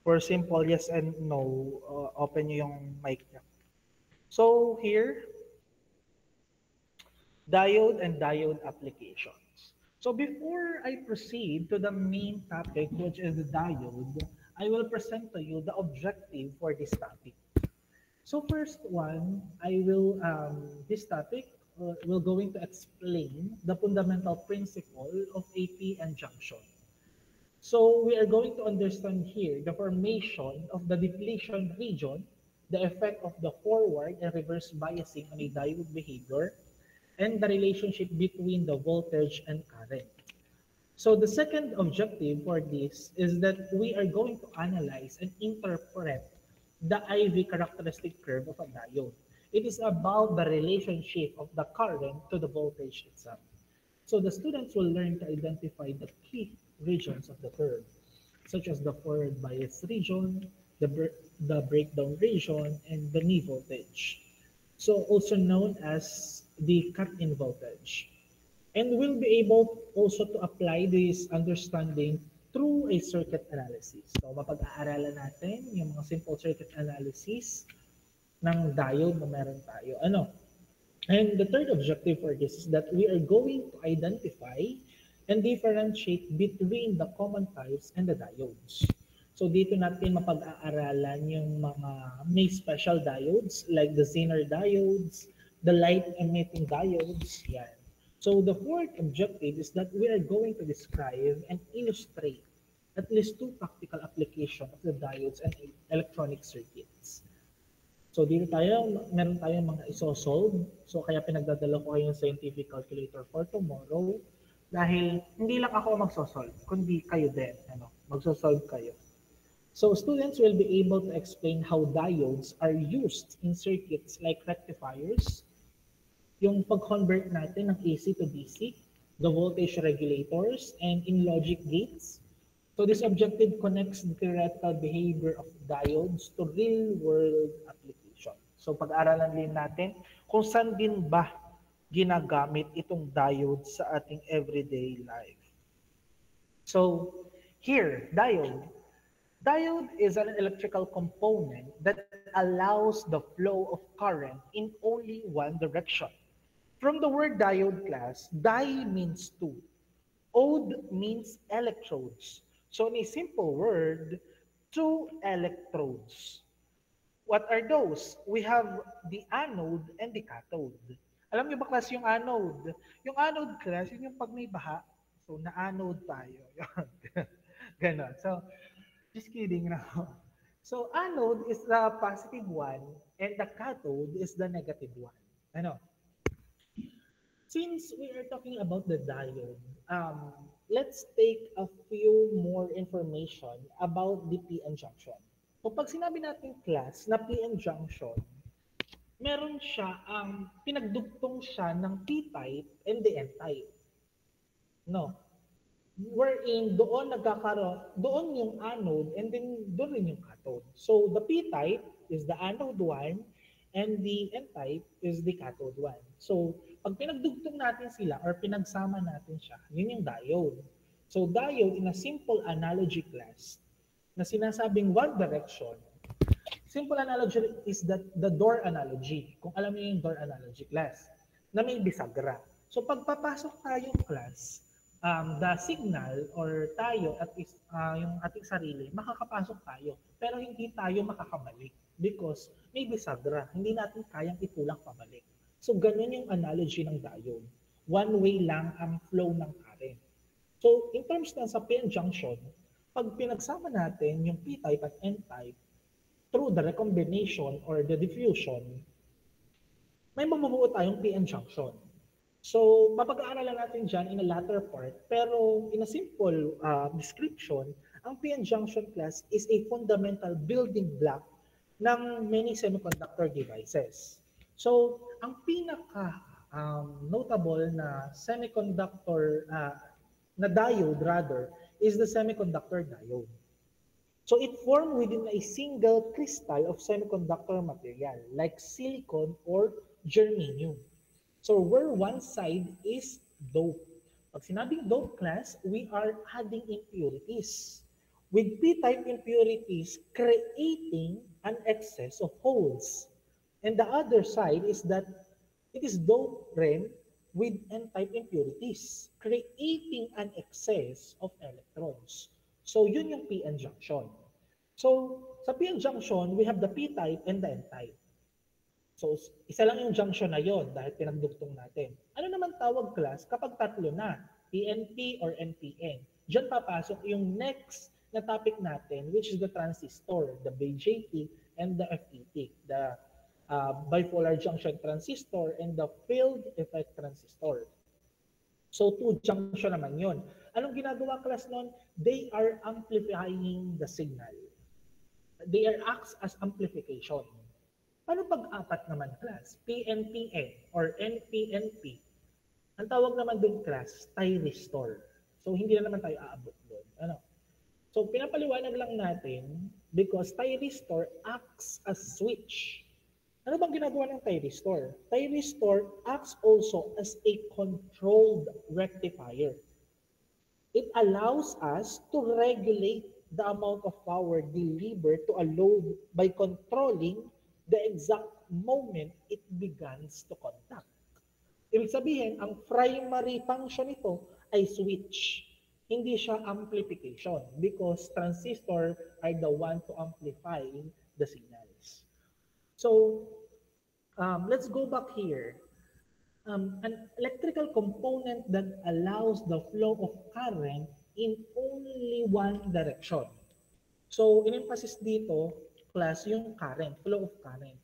For simple yes and no, open nyo yung mic nyo. So here, diode and diode applications. So before I proceed to the main topic, which is the diode, I will present to you the objective for this topic. So first one, this topic will going to explain the fundamental principle of AP junction. So we are going to understand here the formation of the depletion region, the effect of the forward and reverse biasing on a diode behavior, and the relationship between the voltage and current. So the second objective for this is that we are going to analyze and interpret the IV characteristic curve of a diode. It is about the relationship of the current to the voltage itself. So the students will learn to identify the key regions of the curve, such as the forward bias region, the breakdown region, and the knee voltage. So also known as the cut-in voltage. And we'll be able also to apply this understanding through a circuit analysis. So mapag-aaralan natin yung mga simple circuit analysis ng diode na meron tayo. And the third objective for this is that we are going to identify and differentiate between the common types and the diodes. So dito natin mapag-aaralan yung mga may special diodes like the Zener diodes, the light emitting diodes, yan. So the fourth objective is that we are going to describe and illustrate at least two practical applications of the diodes and electronic circuits. So dito meron tayong mga isosolve. So kaya pinagdadala ko yung scientific calculator for tomorrow dahil hindi lang ako magsosolve, kundi kayo din, magsosolve kayo. So students will be able to explain how diodes are used in circuits like rectifiers, yung pag-convert natin ng AC to DC, the voltage regulators, and in logic gates. So this objective connects the theoretical behavior of diodes to real-world application. So pag-aralan din natin kung saan din ba ginagamit itong diode sa ating everyday life. So here, diode. Diode is an electrical component that allows the flow of current in only one direction. From the word diode class, di means two. Ode means electrodes. So in a simple word, two electrodes. What are those? We have the anode and the cathode. Alam niyo ba class yung anode? Yung anode class, yun yung pag may baha. So na-anode tayo. Ganon. So, just kidding now. So anode is the positive one and the cathode is the negative one. Since we are talking about the diode, let's take a few more information about the PN junction. So pag sinabi natin class na PN junction, meron siya pinagdugtong siya ng P-type and the N-type. No. Wherein doon yung anode and then doon rin yung cathode. So the P-type is the anode one and the N-type is the cathode one. So pag pinagdugtong natin sila or pinagsama natin siya, yun yung diode. So diode in a simple analogy class na sinasabing one direction, simple analogy is that the door analogy. Kung alam niyo yung door analogy class, na may bisagra. So pagpapasok tayong class, the signal or tayo at yung ating sarili, makakapasok tayo. Pero hindi tayo makakabalik because may bisagra. Hindi natin kayang itulak pabalik. So ganun yung analogy ng diode. One way lang ang flow ng current. So in terms na sa PN junction, pag pinagsama natin yung P-type at N-type, through the recombination or the diffusion, may mabubuo tayong PN junction. So, mapag-aaralan natin dyan in a latter part, pero in a simple description, ang PN junction class is a fundamental building block ng many semiconductor devices. So, ang pinaka notable na semiconductor, na diode rather, is the semiconductor diode. So it formed within a single crystal of semiconductor material like silicon or germanium. So where one side is dope. Pag sinabing dope class, we are adding impurities. with p-type impurities creating an excess of holes. And the other side is that it is doped rin with n-type impurities, creating an excess of electrons. So yun yung p-n junction. So sa p-n junction, we have the p-type and the n-type. So isa lang yung junction na yon dahil pinagdugtong natin. Ano naman tawag class kapag tatlo na, PNP or NPN? Diyan papasok yung next na topic natin, which is the transistor, the BJT and the FET, the bipolar junction transistor and the field effect transistor. So two junction naman yon. Anong ginagawa class nun? They are amplifying the signal. They are acts as amplification. Paano pag-apat naman class? PNPN or NPNP. Ang tawag naman dun class, thyristor. So hindi na naman tayo aabot doon. Ano? So pinapaliwanag lang natin because thyristor acts as switch. Ano bang ginagawa ng thyristor? Thyristor acts also as a controlled rectifier. It allows us to regulate the amount of power delivered to a load by controlling the exact moment it begins to contact. Ibig sabihin, ang primary function nito ay switch. Hindi siya amplification because transistor are the one to amplify the signals. So, let's go back here. An electrical component that allows the flow of current in only one direction. So, in-emphasis dito, class, yung current, flow of current.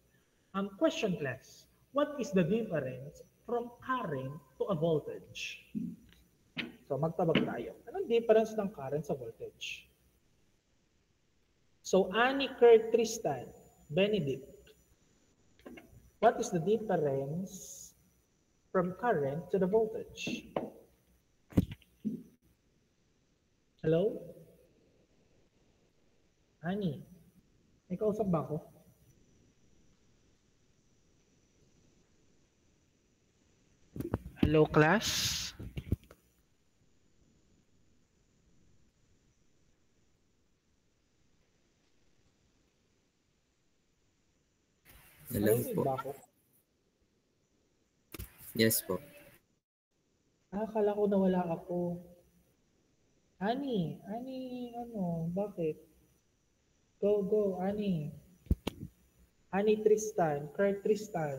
Question class, what is the difference from current to a voltage? So, magtabag tayo. Anong difference ng current sa voltage? So, Annie, Kurt, Tristan, Benedict, what is the difference from current to the voltage? Hello? Annie, may kausap ba ako? Hello, class? Hello po. Ba ako? Yes po. Akala ko nawala ako. Annie, ano, bakit? Go, Annie. Annie Tristan, Kurt Tristan.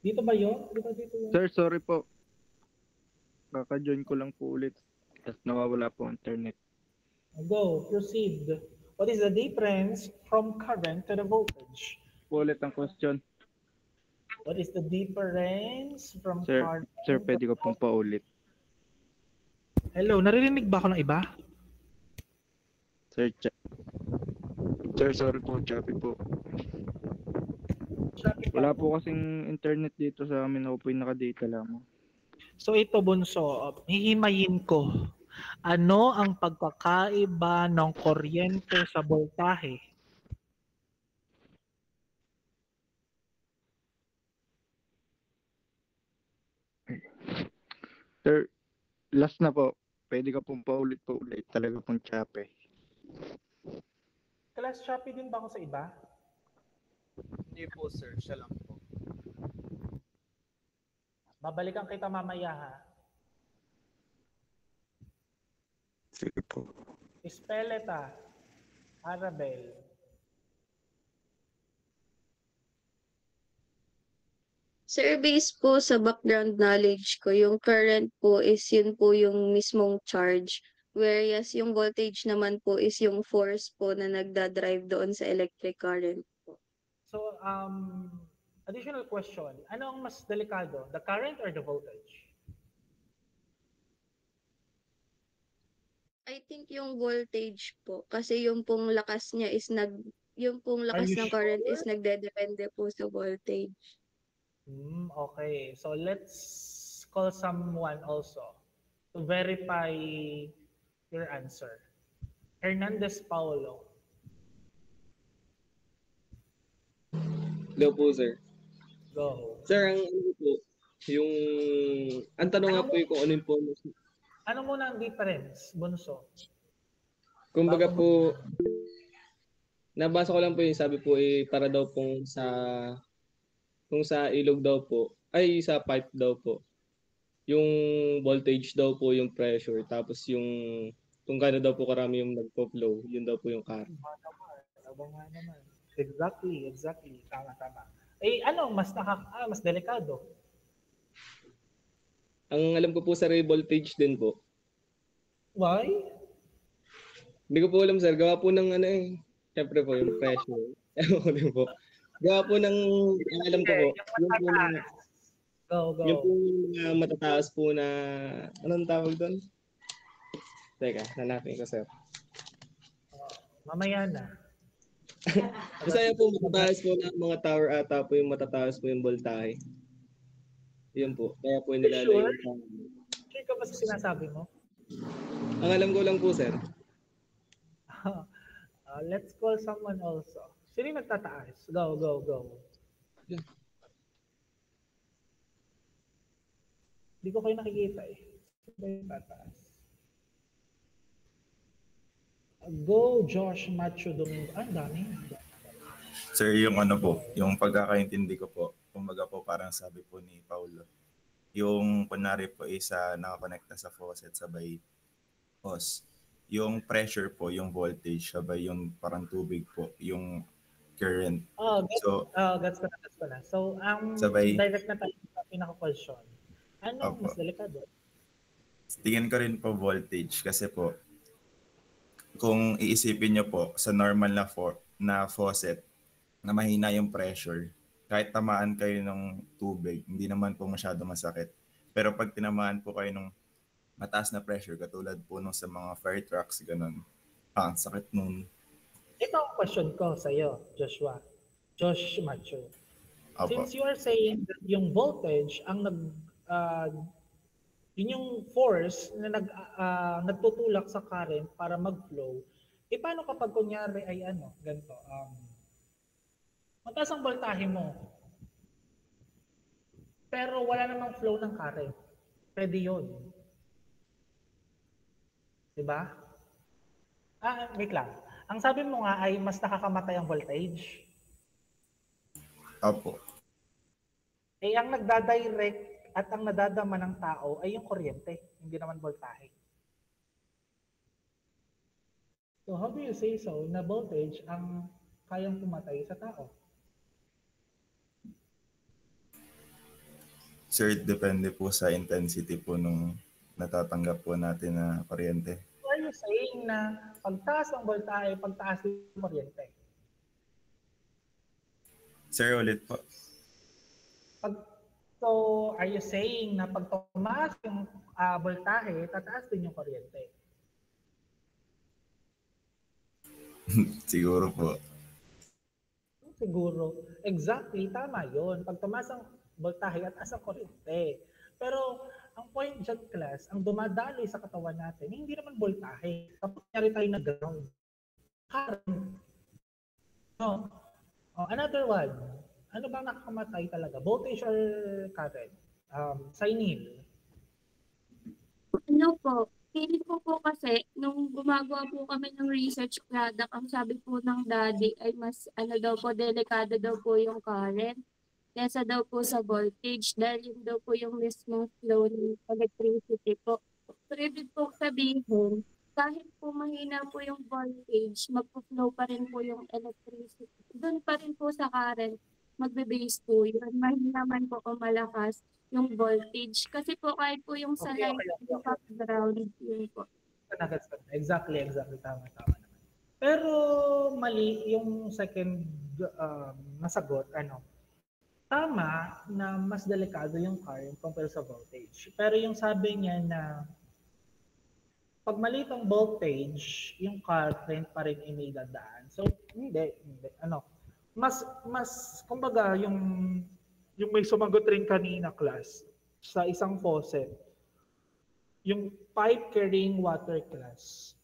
Dito ba yun? Di ba dito yun? Sir, sorry po. Kaka-join ko lang po ulit. Tapos nawawala po internet. Go, proceed. What is the difference from current to the voltage? Po ulit ang question. What is the difference from Sir, current? sir, pwede ko pong paulit. Hello, naririnig ba ako ng iba? Sir, sorry po, choppy po. Wala po kasing internet dito sa amin. Ako po yung naka-data lang. So ito bunso, hihimayin ko. Ano ang pagkakaiba ng kuryente sa voltahe? Sir, last na po. Pwede ka pong paulit po ulit. Talaga pong choppy. Class choppy din ba ako sa iba? Hindi po sir, siya lang po. Babalikan kita mamaya ha. Sige po. Espeleta, Arabel. Sir, based po sa background knowledge ko, yung current po is yun po yung mismong charge. Whereas yung voltage naman po is yung force po na nagdadrive doon sa electric current po. So, additional question. Ano ang mas delikado? The current or the voltage? I think yung voltage po, kasi yung pong lakas niya is yung pong lakas you ng current sure? is nagdedepende po sa voltage. Okay, so let's call someone also to verify your answer. Hernandez Paulo. Hello po, sir. Go. Sir, ang ano po, ang tanong nga po yung kung ano yung po. Ano muna ang difference, Bunso? Kumbaga po, nabasa ko lang po yung sabi po para daw pong kung sa ilog daw po, ay sa pipe daw po. Yung voltage daw po yung pressure, tapos yung kung gaano daw po karami yung nagpo-flow, yun daw po yung current. Aba nga naman. Exactly. Tama. Ano, mas delikado? Ang alam ko po sir, voltage din po. Why? Hindi ko po alam sir, gawa po ng syempre po yung pressure. Ewan ko din po. Gawa po ng, ang alam ko po, yung po ng, Go. yung po mga matataas po na, anong tawag doon? Teka, hanapin ko sir. Mamaya na. Basta po matataas po ng mga tower ata po yung matataas po yung voltahe. Yun po. Kaya po nilalagay Sure? yung Sure ka ba sa sinasabi mo? ang alam ko lang po sir. Let's call someone also. Sino yung nagtataas? Go. Hindi ko kayo nakikita eh. Sino ba yung tataas? Go, Josh Macho Domingo. Ang dami. Sir, yung po, yung pagkakaintindi ko po, kumbaga po parang sabi po ni Paulo, yung kunwari po isa nakakonekta sa faucet sabay hose. Yung pressure po, yung voltage, sabay yung parang tubig po, yung current. Gets ko na. So, direct na tayo sa pinaka-question. Ano mas delikado? Tingin ko rin po voltage kasi po, kung iisipin nyo po sa normal na faucet, na mahina yung pressure, kahit tamaan kayo ng tubig, hindi naman po masyado masakit. Pero pag tinamaan po kayo ng mataas na pressure, katulad po nung sa mga fire trucks, ganun, sakit nun. Ito ang question ko sa iyo, Josh Macho. Opo. Since you are saying that yung voltage, yun yung force na nagtutulak sa current para mag-flow, paano kapag kunyari ay ganito, mataas ang voltahe mo, pero wala namang flow ng current. Pwede yun. Diba? Wait lang. Ang sabi mo nga ay mas nakakamatay ang voltage. Opo. Ang nagdadirect at ang nadadama ng tao ay yung kuryente, hindi naman voltahe. So how do you say so na voltage ang kayang pumatay sa tao? Sir, depende po sa intensity po nung natatanggap po natin na kuryente. So are you saying na pagtaas ang voltahe, pagtaas yung kuryente? Sir, ulit po. So are you saying na pag tumaas yung voltahe, tataas din yung kuryente? Siguro po. Siguro. Exactly, tama yun. Pag tumaas ang voltahe at taas ang kuryente. Pero ang point dyan, class, ang dumadaloy sa katawan natin, hindi naman voltahe. Tapos nyari tayo na ground. Current. No. Another one. Ano bang nakakamatay talaga? Voltage or current? Sinil. Ano po, feeling ko po kasi, nung gumagawa po kami ng research product, ang sabi po ng daddy ay mas, delikado daw po yung current kesa daw po sa voltage dahil yun daw po yung mismong flow ng electricity po. So, ibig po sabihin, kahit po mahina po yung voltage, magpo-flow pa rin po yung electricity. Doon pa rin po sa current, magbe-base po yun. Mahina man po o malakas yung voltage. Kasi po kahit po yung sa line, yung background, yun po. Exactly. Tama naman. Pero mali yung second nasagot, tama na mas delikado yung current compare sa voltage. Pero yung sabi niya na pag maliit ang voltage, yung current pa rin ay may dadaan. So, hindi. Mas kumbaga, yung may sumagot rin kanina, class, sa isang faucet, yung pipe carrying water, class,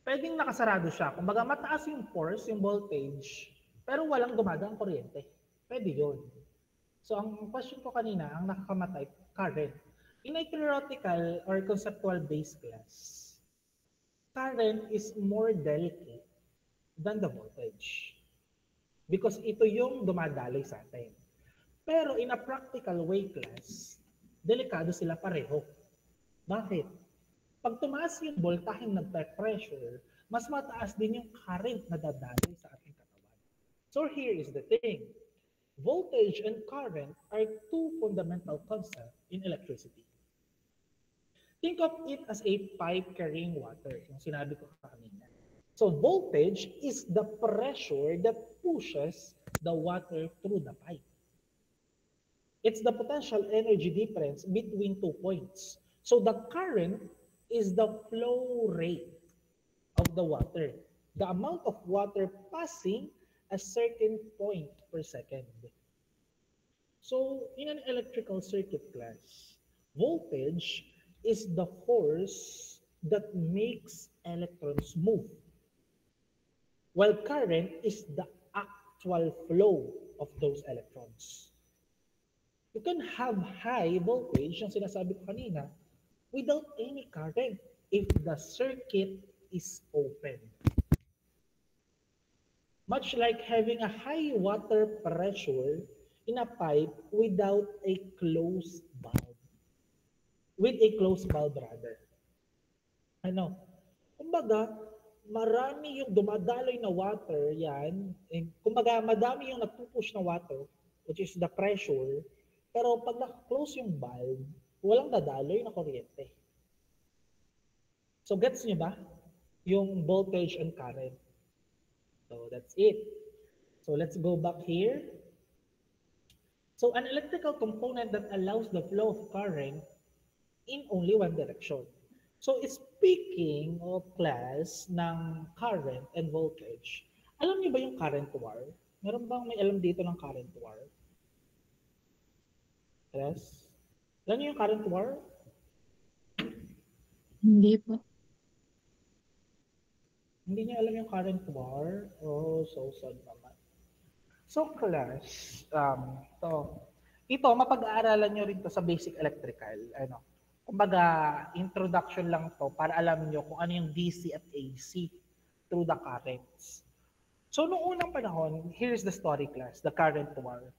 pwedeng nakasarado siya. Kumbaga, mataas yung force, yung voltage, pero walang gumagaang kuryente. Pwede yun. So, ang question ko kanina, ang nakakamatay, current. In a theoretical or conceptual based class, current is more delicate than the voltage. Because ito yung dumadaloy sa atin. Pero in a practical way class, delikado sila pareho. Bakit? Pag tumaas yung voltaheng nagpe-pressure, mas mataas din yung current na dadaloy sa ating katawan. So here is the thing. Voltage and current are two fundamental concepts in electricity. Think of it as a pipe carrying water, yung sinabi ko kanina. So voltage is the pressure that pushes the water through the pipe. It's the potential energy difference between 2 points. So the current is the flow rate of the water, the amount of water passing a certain point per second. So in an electrical circuit class, voltage is the force that makes electrons move, while current is the actual flow of those electrons. You can have high voltage, yung sinasabi ko kanina, without any current if the circuit is open. Much like having a high water pressure in a pipe without a closed valve. With a closed valve rather. Ano? Kumbaga, marami yung dumadaloy na water, yan. Kumbaga, madami yung nagpupush na water, which is the pressure. Pero pag naka-close yung valve, walang dadaloy na kuryente. So gets niyo ba? Yung voltage and current. So that's it. So let's go back here. So an electrical component that allows the flow of current in only one direction. So speaking of class ng current and voltage, alam niyo ba yung current wire? Meron bang may alam dito ng current wire? Yes? Alam niyo yung current wire? Hindi po. Hindi niya alam yung current wire? Oh, so sad naman. So class, ito, mapag-aaralan nyo rin to sa basic electrical. Ano? Kumbaga, introduction lang to para alam nyo kung ano yung DC at AC through the currents. So, noong unang panahon, here's the story class, the current wire.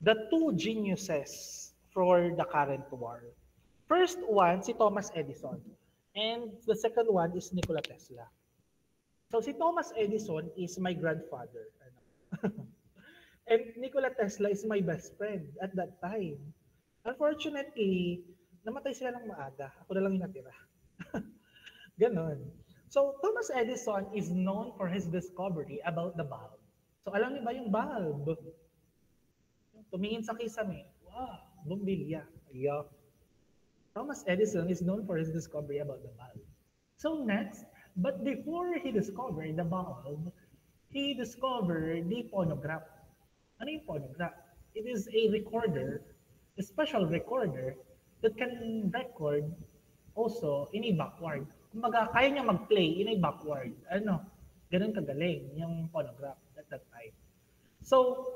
The two geniuses for the current wire. First one, si Thomas Edison. And the second one is Nikola Tesla. So, si Thomas Edison is my grandfather. And Nikola Tesla is my best friend at that time. Unfortunately, namatay sila ng maaga. Ako na lang yung natira. Ganon. So, Thomas Edison is known for his discovery about the bulb. So, alam niyo ba yung bulb? Tumingin sa kisame. Wow, bumbilya. Yeah. Thomas Edison is known for his discovery about the bulb. So, next, but before he discovered the bulb, he discovered the phonograph. Ano yung phonograph? It is a recorder, a special recorder that can record also in a backward. Kumbaga, kaya niya mag-play in a backward. Ano? Ganun kagaling yung phonograph at that time. So,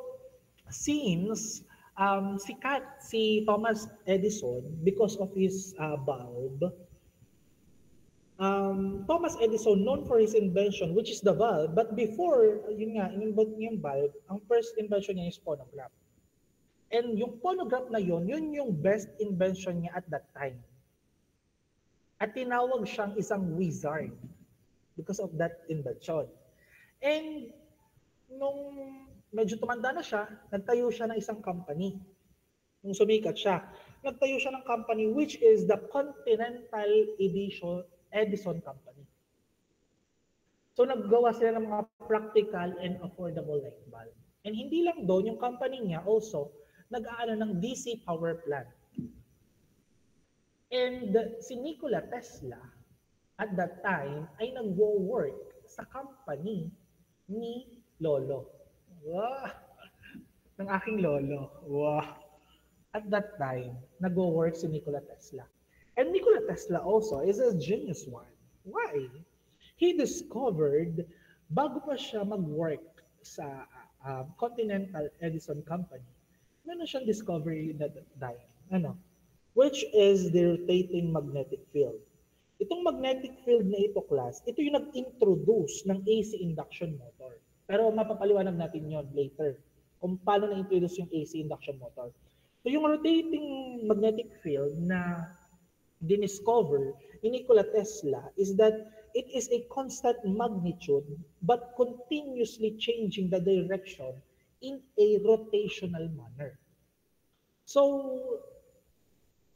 since sikat si Thomas Edison because of his bulb, Thomas Edison known for his invention, which is the bulb, but before, yun nga, in-invent niya yung bulb, ang first invention niya is phonograph. And yung phonograph na yun yung best invention niya at that time. At tinawag siyang isang wizard because of that invention. And nung medyo tumanda na siya, nagtayo siya ng isang company. Nung sumikat siya, nagtayo siya ng company which is the Continental Edison Company. So naggawa sila ng mga practical and affordable light bulb. And hindi lang doon, yung company niya also nag-aano ng DC power plant. And si Nikola Tesla at that time ay nagwo-work sa company ni Lolo. Wow! Ng aking lolo. Wow! At that time, nagwo-work si Nikola Tesla. And Nikola Tesla also is a genius one. Why? He discovered, bago pa siya mag-work sa Continental Edison Company, meron siyang discovery that time, which is the rotating magnetic field. Itong magnetic field na ito, class, ito yung nag-introduce ng AC induction motor. Pero mapapaliwanag natin yon later kung paano na-introduce yung AC induction motor. So yung rotating magnetic field na diniscover ni Nikola Tesla is that it is a constant magnitude but continuously changing the direction in a rotational manner. So,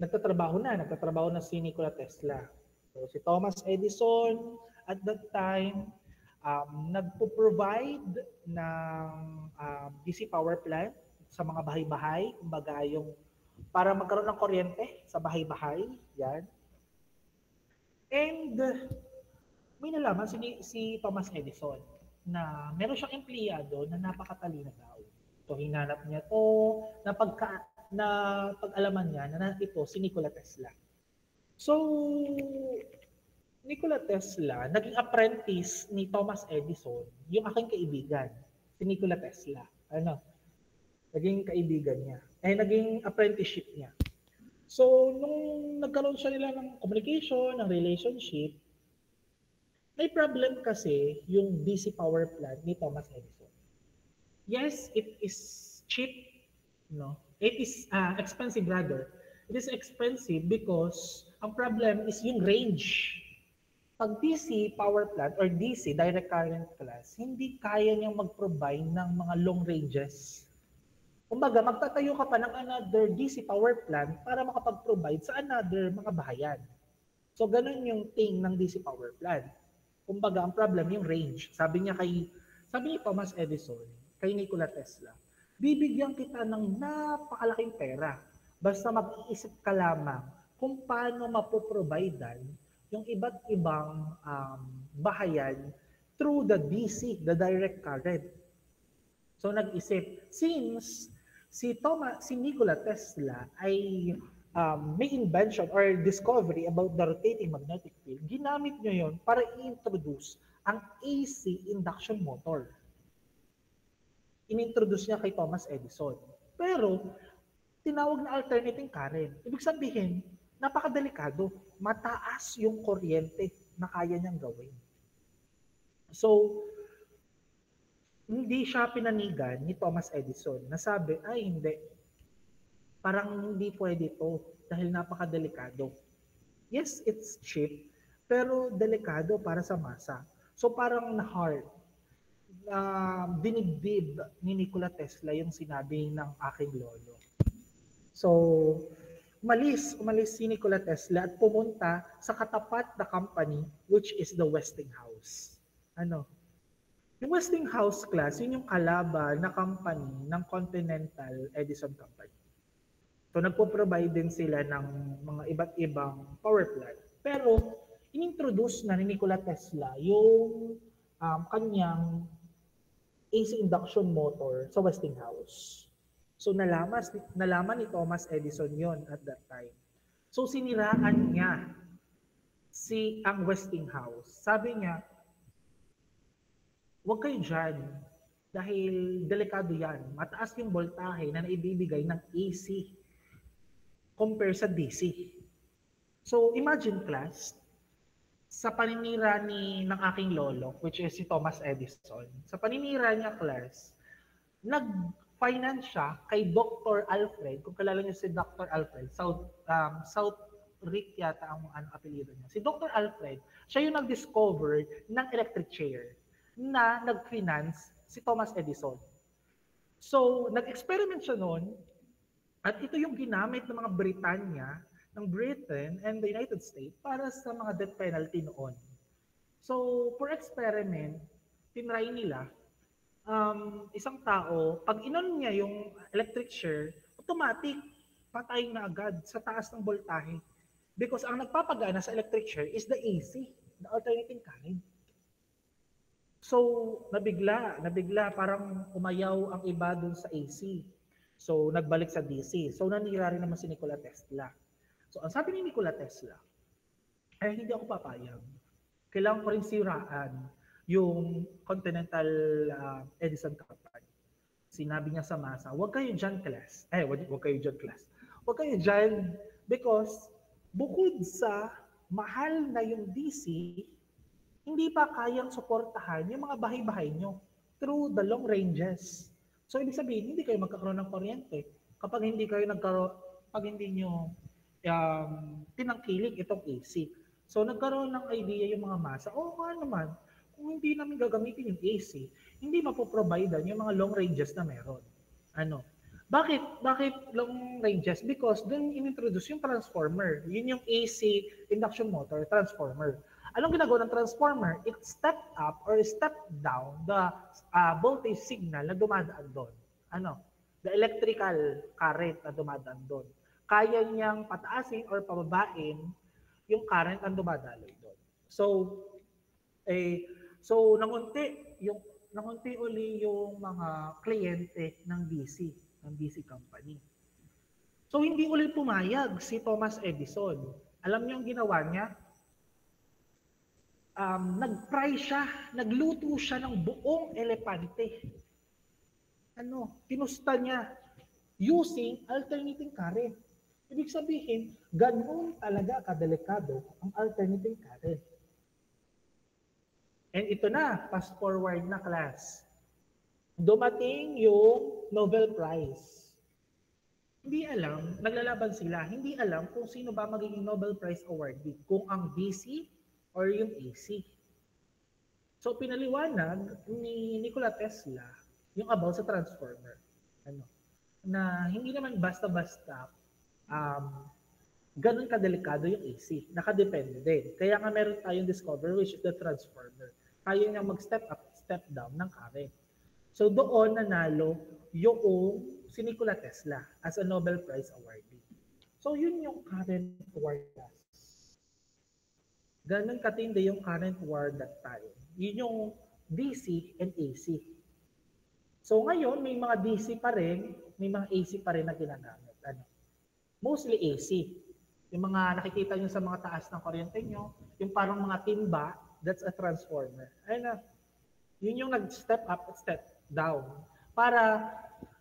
nagtatrabaho na si Nikola Tesla. So, si Thomas Edison at that time, nagpo-provide ng DC power plant sa mga bahay-bahay, kumbaga yung para magkaroon ng kuryente sa bahay-bahay, yan. And may nalaman si Thomas Edison na meron siyang empleyado na napakatalino daw. So hinanap niya to, pag-alaman niya na ito si Nikola Tesla. So Nikola Tesla, naging apprentice ni Thomas Edison, yung aking kaibigan, si Nikola Tesla. Naging kaibigan niya. Naging apprenticeship niya. So, nung nagkaroon siya nila ng communication, ng relationship, may problem kasi yung DC power plant ni Thomas Edison. Yes, it is cheap, no? It is expensive rather. It is expensive because ang problem is yung range. Pag DC power plant or DC, direct current class, hindi kaya niyang mag-provide ng mga long ranges. Kumbaga, magtatayo ka pa ng another DC power plant para makapag-provide sa another mga bahayan. So, ganun yung thing ng DC power plant. Kumbaga, ang problem yung range. Sabi ni Thomas Edison, kay Nikola Tesla, bibigyan kita ng napakalaking pera. Basta mag-iisip ka lamang kung paano mapoprovidean yung iba't ibang bahayan through the DC, the direct current. So nag-isip, since si Nikola Tesla ay may invention or discovery about the rotating magnetic field, ginamit nyo yon para i-introduce ang AC induction motor. In-introduce niya kay Thomas Edison. Pero, tinawag na alternating current. Ibig sabihin, napakadelikado. Mataas yung kuryente na kaya niyang gawin. So, hindi siya pinanigan ni Thomas Edison. Nasabi, ay hindi. Parang hindi pwede ito dahil napakadelikado. Yes, it's cheap, pero delikado para sa masa. So parang na-hard. Dinibdib ni Nikola Tesla yung sinabi ng aking lolo. So, umalis si Nikola Tesla at pumunta sa katapat na company which is the Westinghouse. Yung Westinghouse class, yun yung kalaban na company ng Continental Edison Company. So nagpo-provide din sila ng mga iba't ibang power plant. Pero inintroduce na ni Nikola Tesla yung kanyang AC induction motor sa Westinghouse. So nalaman ni Thomas Edison yon at that time. So siniraan niya ang Westinghouse. Sabi niya, huwag kayo dyan dahil delikado yan. Mataas yung voltahe na naibibigay ng AC compare sa DC. So imagine class, sa paninira ng aking lolo, which is si Thomas Edison, sa paninira niya class, nag-finance siya kay Dr. Alfred, kung kilala niyo si Dr. Alfred, South Rick yata ang apelyido niya. Si Dr. Alfred, siya yung nag-discover ng electric chair na nag-finance si Thomas Edison. So, nag-experiment siya noon at ito yung ginamit ng mga Britanya, ng Britain and the United States para sa mga death penalty noon. So, for experiment, tinry nila, isang tao, pag inon niya yung electric chair, automatic, patay na agad sa taas ng voltahe. Because ang nagpapagana sa electric chair is the AC, the alternating current. So, nabigla, parang umayaw ang iba dun sa AC. So, nagbalik sa DC. So, nanira rin naman si Nikola Tesla. So, ang sabi ni Nikola Tesla, ay hindi ako papayag. Kailangan ko rin siraan yung Continental Edison Company. Sinabi niya sa masa, huwag kayo dyan class. Huwag kayo dyan class. Huwag kayo dyan because bukod sa mahal na yung DC, hindi pa kayang suportahan yung mga bahay-bahay nyo through the long ranges. So, ibig sabihin, hindi kayo magkakaroon ng kuryente kapag hindi kayo pag hindi nyo tinangkilik itong AC. So, nagkaroon ng idea yung mga masa, naman, kung hindi namin gagamitin yung AC, hindi mapoprovidean yung mga long ranges na meron. Bakit long ranges? Because doon inintroduce yung transformer. Yun yung AC induction motor transformer. Anong ginagawa ng transformer? It stepped up or stepped down the voltage signal na dumadaan doon. The electrical current na dumadaan doon. Kaya niyang pataasin or pababain yung current ang dumadaloy doon. So nangunti uli yung mga kliyente ng DC company. So hindi uli pumayag si Thomas Edison. Alam niyo ang ginawa niya? Nag-fry siya, nagluto siya ng buong elepante. Pinusta niya using alternating current. Ibig sabihin, ganun talaga kadelikado ang alternating current. And ito na, fast forward na class. Dumating yung Nobel Prize. Hindi alam, naglalaban sila, hindi alam kung sino ba magiging Nobel Prize awardee, kung ang DC or yung AC. So pinaliwanag ni Nikola Tesla yung about sa transformer. Na hindi naman basta-basta ganun kadelikado yung AC. Nakadepende din. Kaya nga meron tayong discover which is the transformer. Kaya niya mag-step up, step down ng current. So doon nanalo yung si Nikola Tesla as a Nobel Prize awardee. So yun yung current war. Ganun katindi yung current war that time. Yun yung DC and AC. So ngayon, may mga DC pa rin, may mga AC pa rin na ginagamit. Mostly AC. Yung mga nakikita nyo sa mga taas ng kuryente nyo, yung parang mga timba, that's a transformer. Yun yung nag-step up at step down. Para,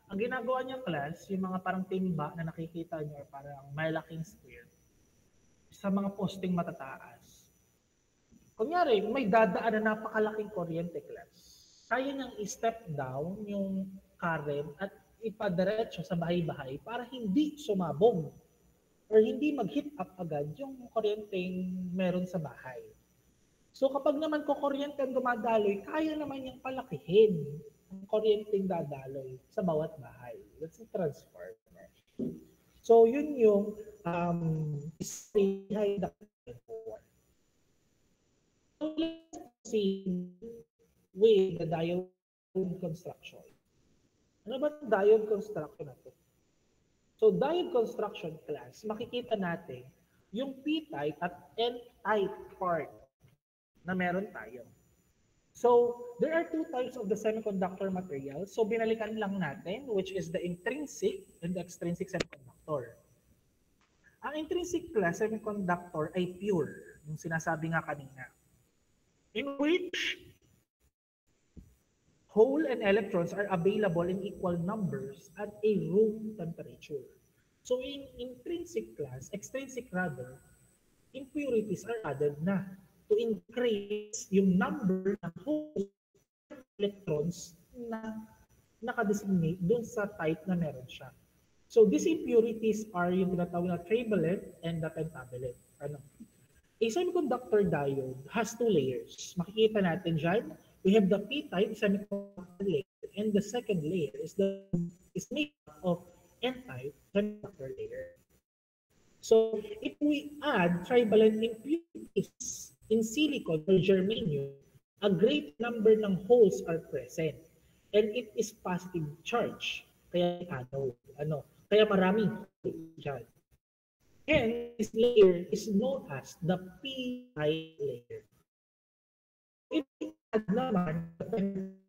ang ginagawa niya class, yung mga parang timba na nakikita nyo, parang malaking square, sa mga posting matataas. Kunyari, may dadaan na napakalaking kuryente class. Kaya niyang i-step down yung current at ipadiretso sa bahay-bahay para hindi sumabog or hindi mag-hit up agad yung kuryenteng meron sa bahay. So kapag naman kuryente ang dumadaloy, kaya naman yung palakihin ang kuryenteng dadaloy sa bawat bahay. That's a transformer. So yun yung behind the war. So let's see with the diode construction. Ano ba ang diode construction na to? So diode construction class, makikita natin yung P-type at N-type part na meron tayo. So there are two types of the semiconductor material. So binalikan lang natin which is the intrinsic and the extrinsic semiconductor. Ang intrinsic class semiconductor ay pure, yung sinasabi nga kanina, in which hole and electrons are available in equal numbers at a room temperature. So in intrinsic class, extrinsic rather, impurities are added na to increase yung number ng holes and electrons na nakadesignate dun sa type na meron siya. So these impurities are yung tinatawag na trivalent and the pentavalent. A semiconductor diode has two layers. Makikita natin dyan, we have the P-type semiconductor layer, and the second layer is made up of N-type semiconductor layer. So if we add trivalent impurities in silicon or germanium, a great number ng holes are present, and it is positive charge. Kaya kaya maraming dyan. And this layer is known as the P-type layer. If we add naman the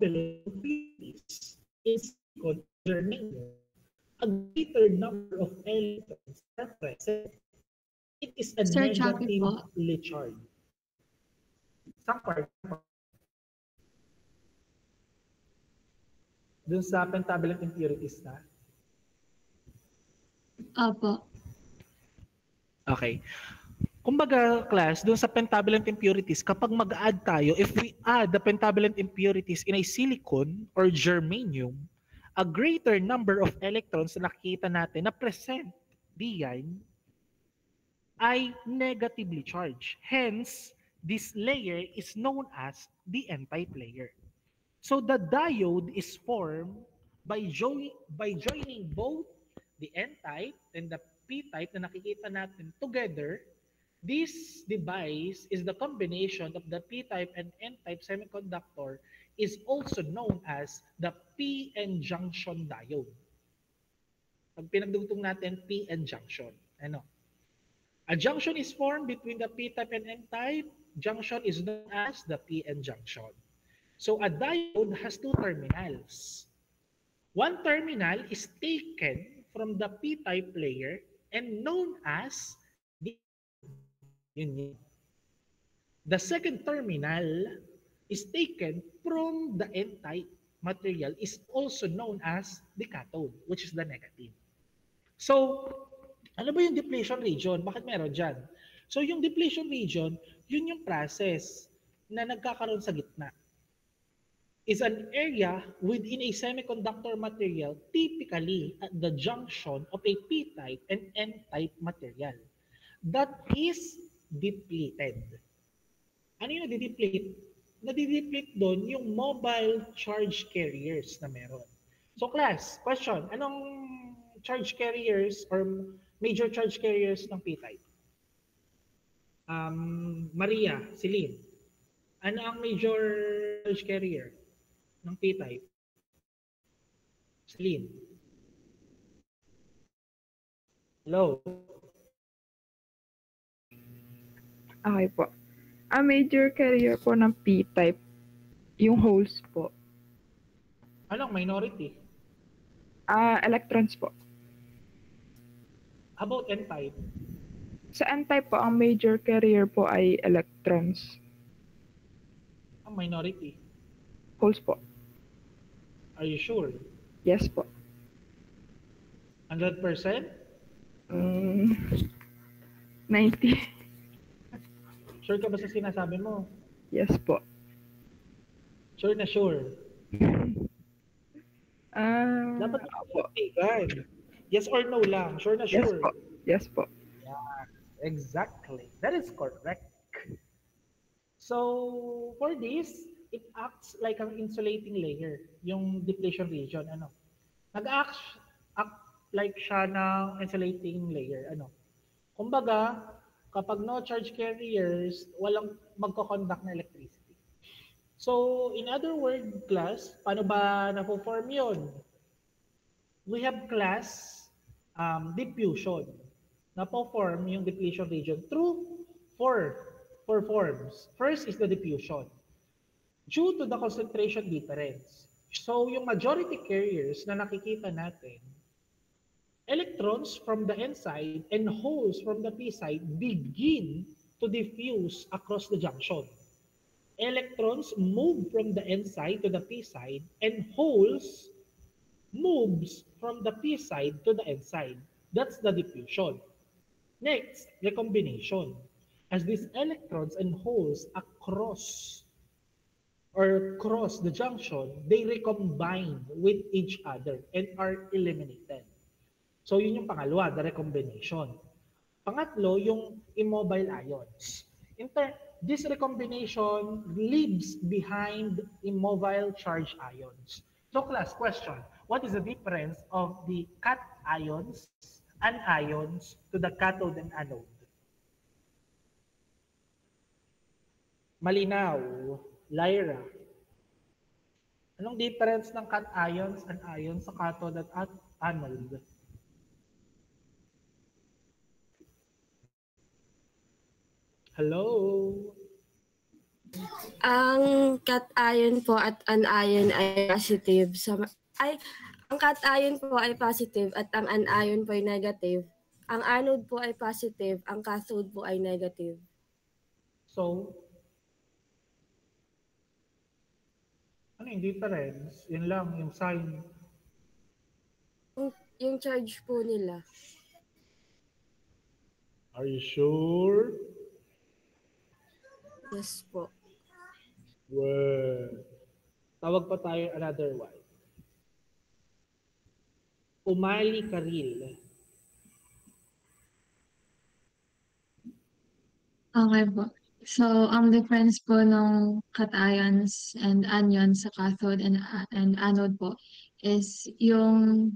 impurities in silicon or germanium, a greater number of electrons are present. It is a negatively charged. Some part. Dun sa pentavalent impurities na. Apo. Okay. Kumbaga, class, dun sa pentavalent impurities, kapag mag-add tayo, if we add the pentavalent impurities in a silicon or germanium, a greater number of electrons na nakikita natin na present diyan ay negatively charged. Hence, this layer is known as the n-type layer. So the diode is formed by joining both the n-type and the p-type na nakikita natin together. This device is the combination of the p-type and n-type semiconductor is also known as the p-n junction diode. Pag pinagdugtong natin, p-n junction. Ano? A junction is formed between the p-type and n-type. Junction is known as the p-n junction. So a diode has two terminals. One terminal is taken from the p-type layer and known as the union. The second terminal is taken from the n-type material is also known as the cathode, which is the negative. So, ano ba yung depletion region? Bakit meron dyan? So, yung depletion region, yun yung process na nagkakaroon sa gitna. Is an area within a semiconductor material, typically at the junction of a p-type and n-type material that is depleted. Ano yung nadideplete? Nadideplete doon yung mobile charge carriers na meron. So class, question, anong charge carriers or major charge carriers ng p-type? Maria, Celine, ano ang major charge carrier ng p-type? Celine. Hello? Okay po. Ang major carrier po ng p-type, yung holes po. Anong minority? Electrons po. How about n-type? Sa n-type po, ang major carrier po ay electrons. Ang minority? Holes po. Are you sure? Yes po. 100%? 90. Sure ka ba sa sinasabi mo? Yes po. Sure na sure. Dapat mag-tigan. Yes or no lang. Sure na Yes sure. po. Yes po. Yeah, exactly. That is correct. So, for this, it acts like an insulating layer, yung depletion region. Ano? Nag-act like siya ng insulating layer. Ano? Kumbaga, kapag no charge carriers, walang magko-conduct na electricity. So, in other words, class, paano ba na-form yun? We have class diffusion. Na-form yung depletion region through four forms. First is the diffusion. Due to the concentration difference. So, yung majority carriers na nakikita natin, electrons from the n side and holes from the p side begin to diffuse across the junction. Electrons move from the n side to the p side and holes moves from the p side to the n side. That's the diffusion. Next, recombination. As these electrons and holes cross the junction, they recombine with each other and are eliminated. So yun yung pangalawa, the recombination. Pangatlo, yung immobile ions. This recombination leaves behind immobile charged ions. So class, question, what is the difference of the cations, anions to the cathode and anode? Malinaw, Lyra. Anong difference ng cations, anions sa cathode at anode? Hello? Ang cation po at anion ay positive. Ang cation po ay positive at ang anion po ay negative. Ang anode po ay positive, ang cathode po ay negative. So, ano yung difference? Yun lang, yung sign. Yung charge po nila. Are you sure? Yes po. Word. Tawag pa tayo another one. Umali Karil. Okay po. So, ang difference po ng cations and anions sa cathode and anode po is yung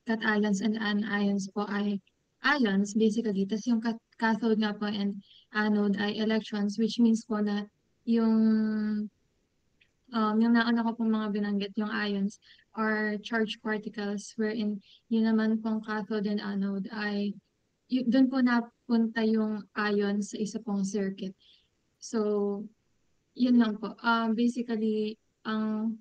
cations and anions po ay ions basically. Tapos yung cathode nga po and anode ay electrons, which means po na yung yung nauna ko pong mga binanggit, yung ions or charged particles wherein yun naman pong cathode and anode ay doon po napunta yung ions sa isa pong circuit. So, yun lang po. Basically, ang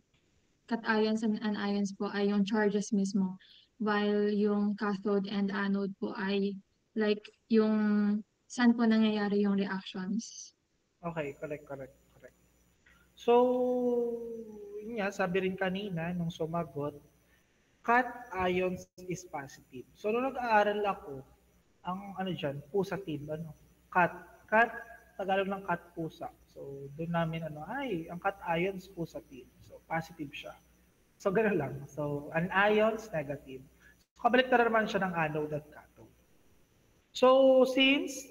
cations and anions po ay yung charges mismo, while yung cathode and anode po ay like yung saan po nangyayari yung reactions. Okay, correct. So, yun nga, sabi rin kanina nung sumagot, cations is positive. So, nung nag-aaral ako, ang pusative, cat, Tagalog ng cat, pusa. So, doon namin, ang cations positive. So, positive siya. So, gano'n lang. So, an ions, negative. So, kabaliktaran naman siya ng anode at cathode. So, since,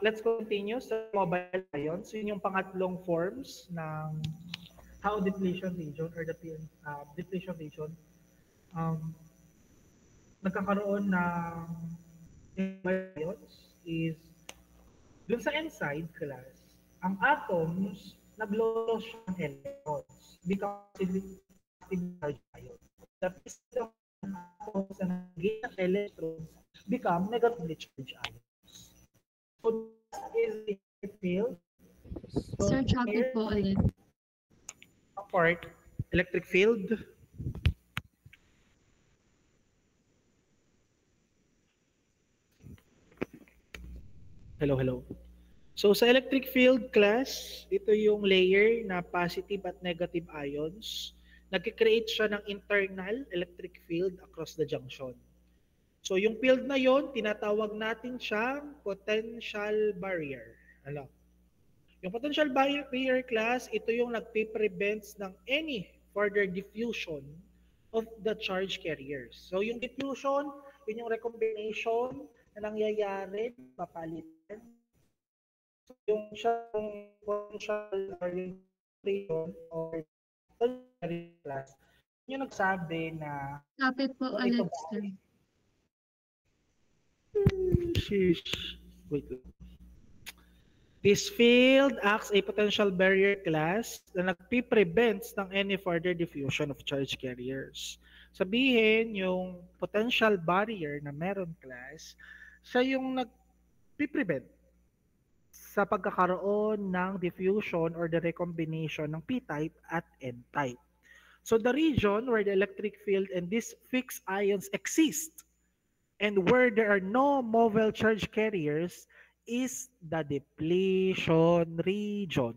let's continue sa mobile ions. Yun yung pangatlong forms ng how depletion region or the depletion region nagkakaroon ng mobile ions is dun sa inside class, ang atoms naglo-loss siya ng electrons because charged ions. The physical atoms na nag-gain ng electrons become negatively charged ions. So that is the field. So, Sir, chocolate po ulit. Part, electric field. Hello. So sa electric field class, ito yung layer na positive at negative ions. Nag-create siya ng internal electric field across the junction. So yung field na yon, tinatawag natin siyang potential barrier. Yung potential barrier class, ito yung nagpe-prevents ng any further diffusion of the charge carriers. So yung diffusion, yun yung recombination na nangyayari, papalitan. So yung potential barrier or potential class, yung nagsabi na Kapit po ulit, sir. Wait lang. This field acts a potential barrier class na nagpe-prevents ng any further diffusion of charge carriers. Sabihin, yung potential barrier na meron class, siya yung nagpe-prevent sa pagkakaroon ng diffusion or the recombination ng p-type at n-type. So the region where the electric field and these fixed ions exist and where there are no mobile charge carriers is the depletion region.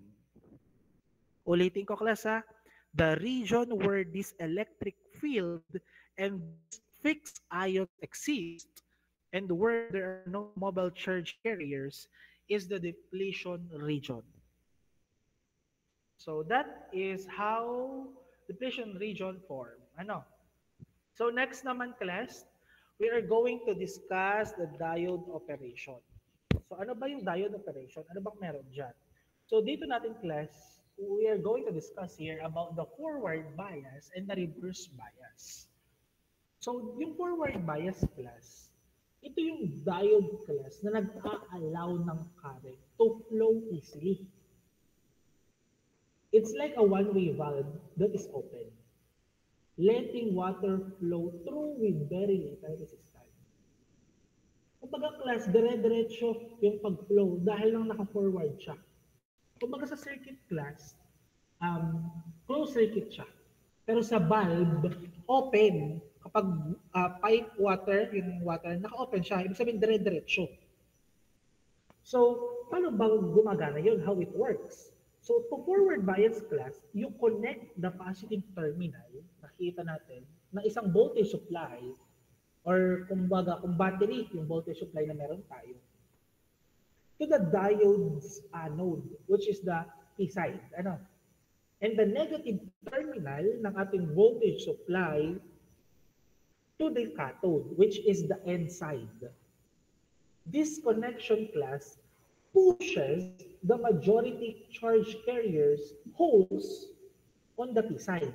Ulitin ko, class, ha? The region where this electric field and fixed ions exist and where there are no mobile charge carriers is the depletion region. So that is how depletion region form. So next naman, class, we are going to discuss the diode operation. So ano ba yung diode operation? Ano bang meron dyan? So dito natin, class, we are going to discuss here about the forward bias and the reverse bias. So yung forward bias, class, ito yung diode, class, na nag-a-allow ng current to flow easily. It's like a one-way valve that is open, letting water flow through with very little resistance. Kumbaga, class, dire-diretso yung pag-flow dahil lang naka-forward siya. Kumbaga sa circuit, class, closed circuit siya. Pero sa valve, open. Kapag pipe water, yung water, naka-open siya. Ibig sabihin, dire-diretso. So, paano ba gumagana yun? How it works? So, to forward bias, class, you connect the positive terminal, nakita natin, na isang voltage supply, or kumbaga, kung battery, yung voltage supply na meron tayo. to the diode's anode, which is the P side. Ano? And the negative terminal ng ating voltage supply to the cathode, which is the N side. This connection class pushes the majority charge carriers holes on the P side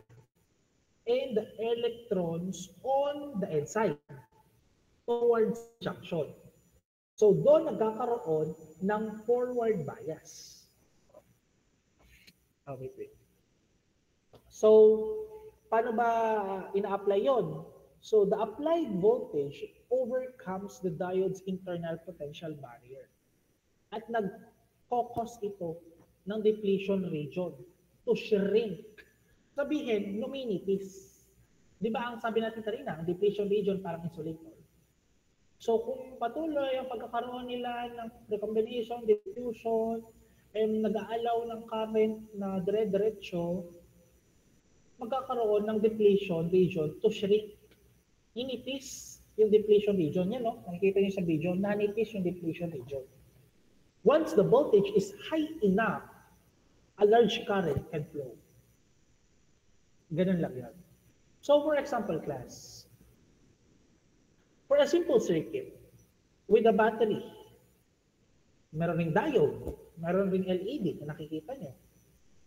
and the electrons on the N side towards junction. So doon nagkakaroon ng forward bias. Oh, wait. So, paano ba ina-apply yon? So, the applied voltage overcomes the diode's internal potential barrier. At nag-focus ito ng depletion region to shrink. Sabihin, numinipis. Di ba ang sabi natin kanina, ang depletion region parang insulator. So, kung patuloy ang pagkakaroon nila ng recombination, diffusion, and nag-aalaw ng current na dire-diretso, magkakaroon ng depletion region to shrink. Inipis yung depletion region. Yan, no? Nakikita niyo sa video, nanipis yung depletion region. Once the voltage is high enough, a large current can flow. Ganun lang yan. So, for example, class, for a simple circuit with a battery, meron ring diode, meron ring LED na nakikita nyo.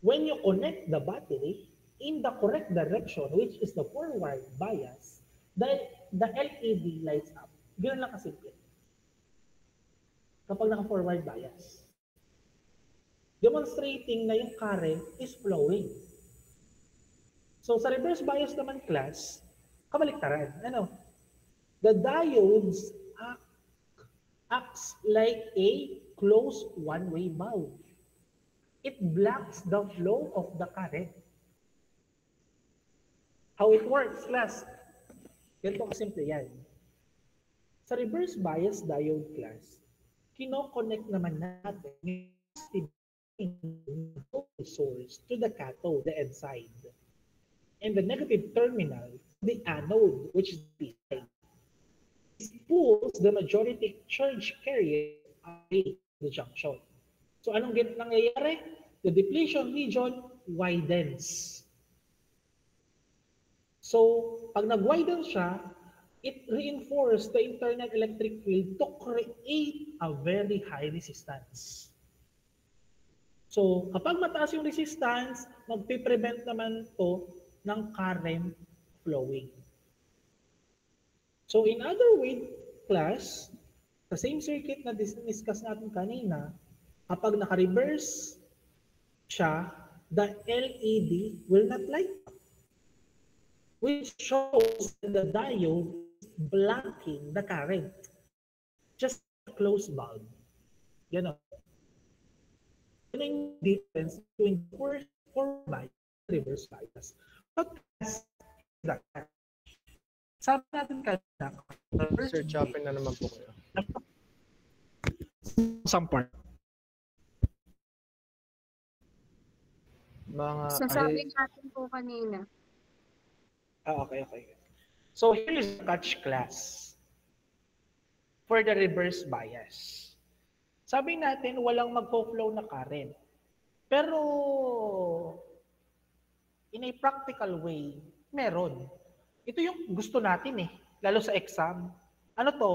When you connect the battery in the correct direction, which is the forward bias, the LED lights up. Ganun lang kasimple. Kapag naka-forward bias. Demonstrating na yung current is flowing. So sa reverse bias naman class, kabaliktaran. Ano? The diodes acts like a closed one-way valve. It blocks the flow of the current. How it works, class? Ganito kasimple yan. Sa reverse bias diode class, kino-connect naman natin yung source to the cathode, the N side. And the negative terminal, the anode, which is the P side. It pulls the majority charge carrier away the junction. So anong nangyayari? The depletion region widens. So pag nag-widen siya, it reinforces the internal electric field to create a very high resistance. So kapag mataas yung resistance, magpiprevent naman to ng current flowing. So in other way, class, the same circuit na discuss natin kanina, kapag naka-reverse siya, the LED will not light up, which shows that the diode is blocking the current. Just a closed bulb. Ganon. Yun yung difference between forward bias and reverse bias. But that, sabi natin kanina, Sir, chopper na naman po kayo. Some part. Sasabi natin po kanina. Okay. So here is the catch class for the reverse bias. Sabi natin, walang magpo-flow na current. Pero in a practical way, meron. Ito yung gusto natin eh, lalo sa exam. Ano to?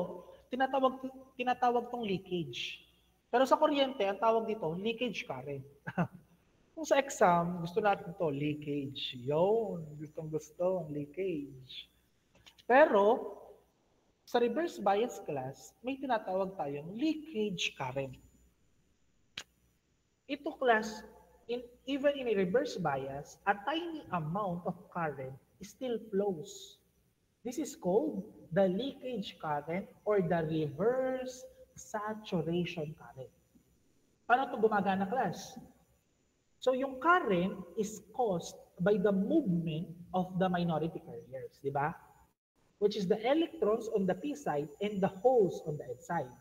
Tinatawag tong leakage. Pero sa kuryente, ang tawag dito, leakage current. Kung sa exam, gusto natin to leakage. Yun, gusto, leakage. Pero, sa reverse bias class, may tinatawag tayong leakage current. Ito class, even in a reverse bias, a tiny amount of current still flows. This is called the leakage current or the reverse saturation current. Paano ito gumagana, class? So yung current is caused by the movement of the minority carriers, di ba? Which is the electrons on the P side and the holes on the N side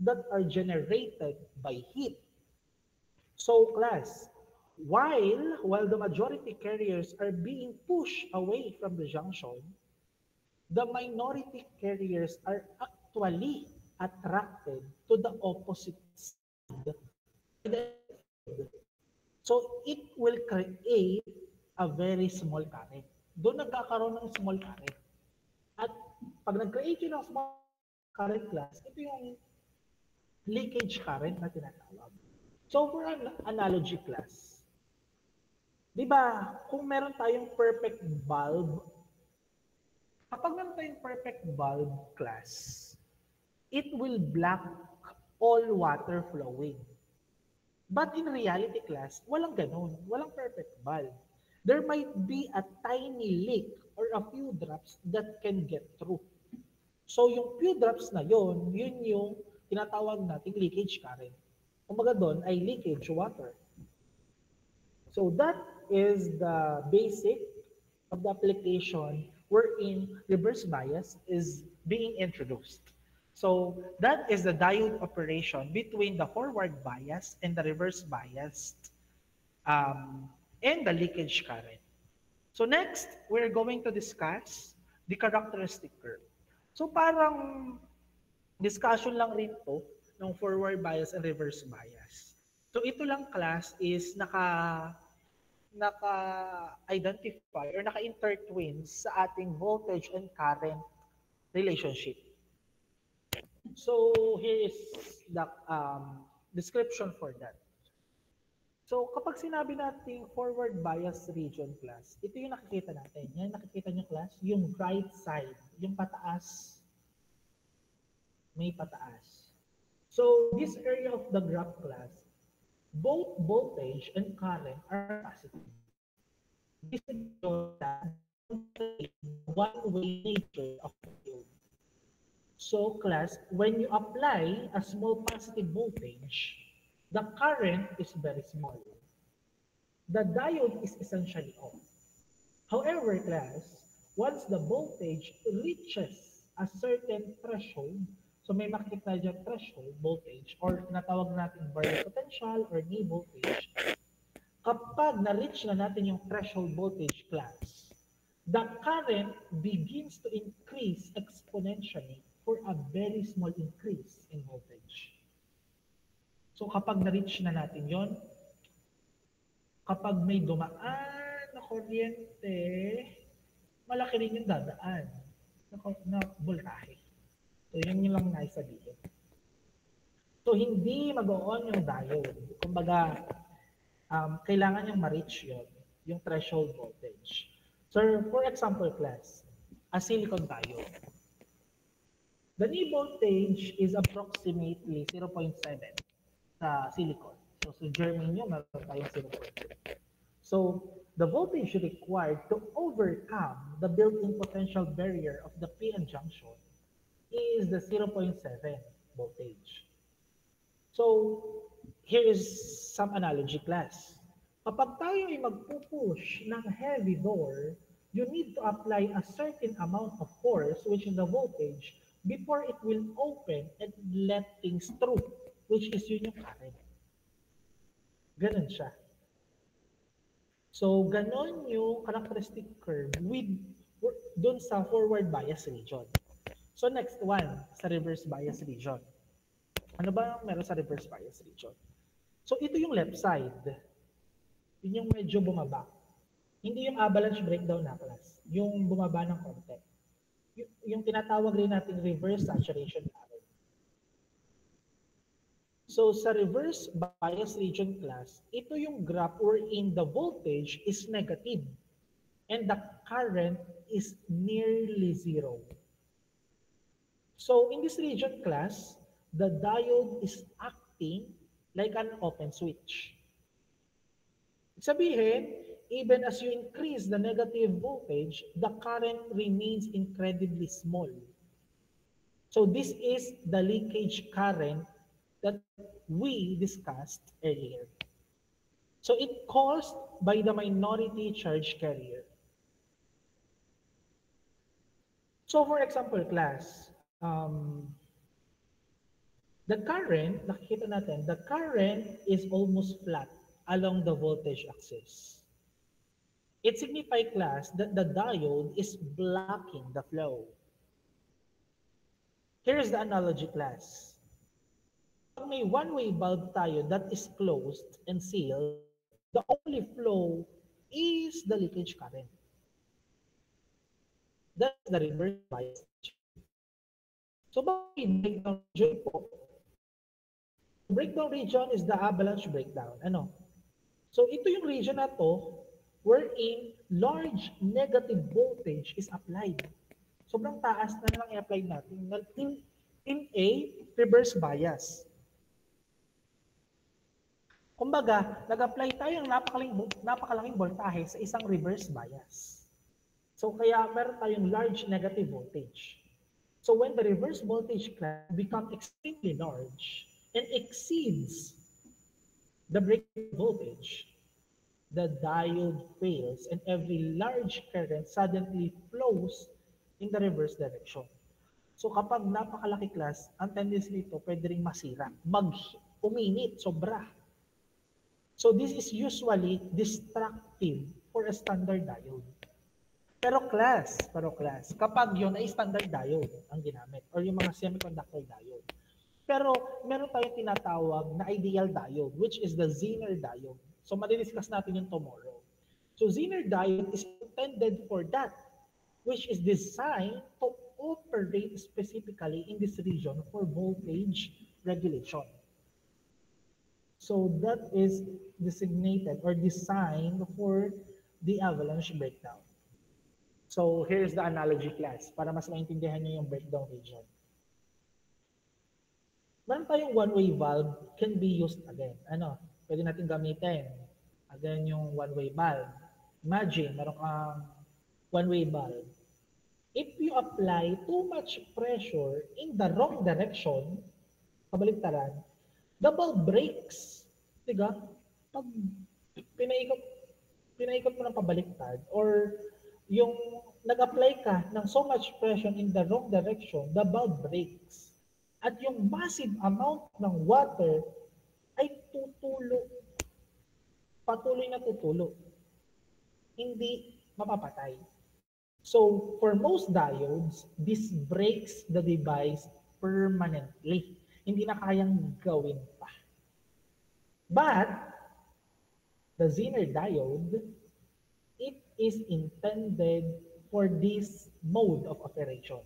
that are generated by heat. So class, while the majority carriers are being pushed away from the junction, the minority carriers are actually attracted to the opposite So it will create a very small current. Doon nagkakaroon ng small current. At pag nag-create yun ng small current class, ito yung leakage current na tinatawag. So for an analogy class, di ba, kung meron tayong perfect bulb, kapag meron tayong perfect bulb class, it will block all water flowing. But in reality class, walang ganun. Walang perfect bulb. There might be a tiny leak or a few drops that can get through. So yung few drops na yun yung tinatawag nating leakage current. Kumbaga doon ay leakage water. So that is the basic of the application wherein reverse bias is being introduced. So that is the diode operation between the forward bias and the reverse bias and the leakage current. So next, we're going to discuss the characteristic curve. So parang discussion lang rin to ng forward bias and reverse bias. So ito lang class is naka-identify or naka-intertwine sa ating voltage and current relationship. So here is the description for that. So kapag sinabi natin forward bias region class, ito yung nakikita natin. Yan nakikita niyo class, yung right side, yung pataas. May pataas. So this area of the graph class, both voltage and current are positive. This is the one-way nature of the field. So class, when you apply a small positive voltage, the current is very small. The diode is essentially off. However, class, once the voltage reaches a certain threshold, so may makikita dyan threshold voltage or tinatawag natin barrier potential or knee voltage, kapag na-reach na natin yung threshold voltage class, the current begins to increase exponentially for a very small increase in voltage. So kapag na-reach na natin yon, kapag may dumaan na kuryente, malaki rin yung dadaan na voltahe. So yun yung lang naisabihin. So hindi mag-on yung diode. Kumbaga, kailangan yung ma-reach yun, yung threshold voltage. So for example class, a silicon diode. The knee voltage is approximately 0.7 sa silicon. So sa germanium, meron tayong 0.7. So the voltage required to overcome the built-in potential barrier of the p-n junction is the 0.7 voltage. So here is some analogy class. Kapag tayo ay magpupush ng heavy door, you need to apply a certain amount of force, which is the voltage, before it will open and let things through, which is yun yung current. Ganon siya. So, ganon yung characteristic curve with dun sa forward bias region. So, next one, sa reverse bias region. Ano ba meron sa reverse bias region? So, ito yung left side. Yun yung medyo bumaba. Hindi yung avalanche breakdown na class. Yung bumaba ng konti. Yung tinatawag rin natin reverse saturation current. So sa reverse bias region class, ito yung graph wherein the voltage is negative and the current is nearly zero. So in this region class, the diode is acting like an open switch. Sabihin, even as you increase the negative voltage, the current remains incredibly small. So this is the leakage current that we discussed earlier. So it caused by the minority charge carrier. So for example, class, the current, nakikita natin, the current is almost flat along the voltage axis. It signifies, class, that the diode is blocking the flow. Here is the analogy, class. pag may one-way bulb tayo that is closed and sealed, the only flow is the leakage current. That's the reverse bias. So bakit breakdown region po? Breakdown region is the avalanche breakdown. Ano? So ito yung region na to wherein large negative voltage is applied. Sobrang taas na lang i-apply natin in a reverse bias. Kumbaga, nag-apply tayo ng napakalaking voltahe sa isang reverse bias. So kaya meron tayong large negative voltage. So when the reverse voltage class becomes extremely large and exceeds the breaking voltage, the diode fails and every large current suddenly flows in the reverse direction. So kapag napakalaki class, ang tendency nito pwede ring masira, uminit, sobra. So this is usually destructive for a standard diode. Pero class, kapag yun ay standard diode ang ginamit or yung mga semiconductor diode. Pero meron tayong tinatawag na ideal diode which is the Zener diode. So madidiscuss natin yun tomorrow. So Zener diode is intended for that which is designed to operate specifically in this region for voltage regulation. So that is designated or designed for the avalanche breakdown. So here's the analogy class para mas maintindihan niyo yung breakdown region. Meron tayong one-way valve can be used again. Ano? Pwede natin gamitin. Again yung one-way valve. Imagine, meron kang one-way valve. If you apply too much pressure in the wrong direction, kabaligtaran, the bulb breaks. Diba? Pag pinaikot mo ng pabaliktad or yung nag-apply ka ng so much pressure in the wrong direction, the bulb breaks. At yung massive amount ng water ay patuloy na tutulo. Hindi mapapatay. So, for most diodes, this breaks the device permanently. Hindi na kayang gawin pa. But, the Zener diode, it is intended for this mode of operation.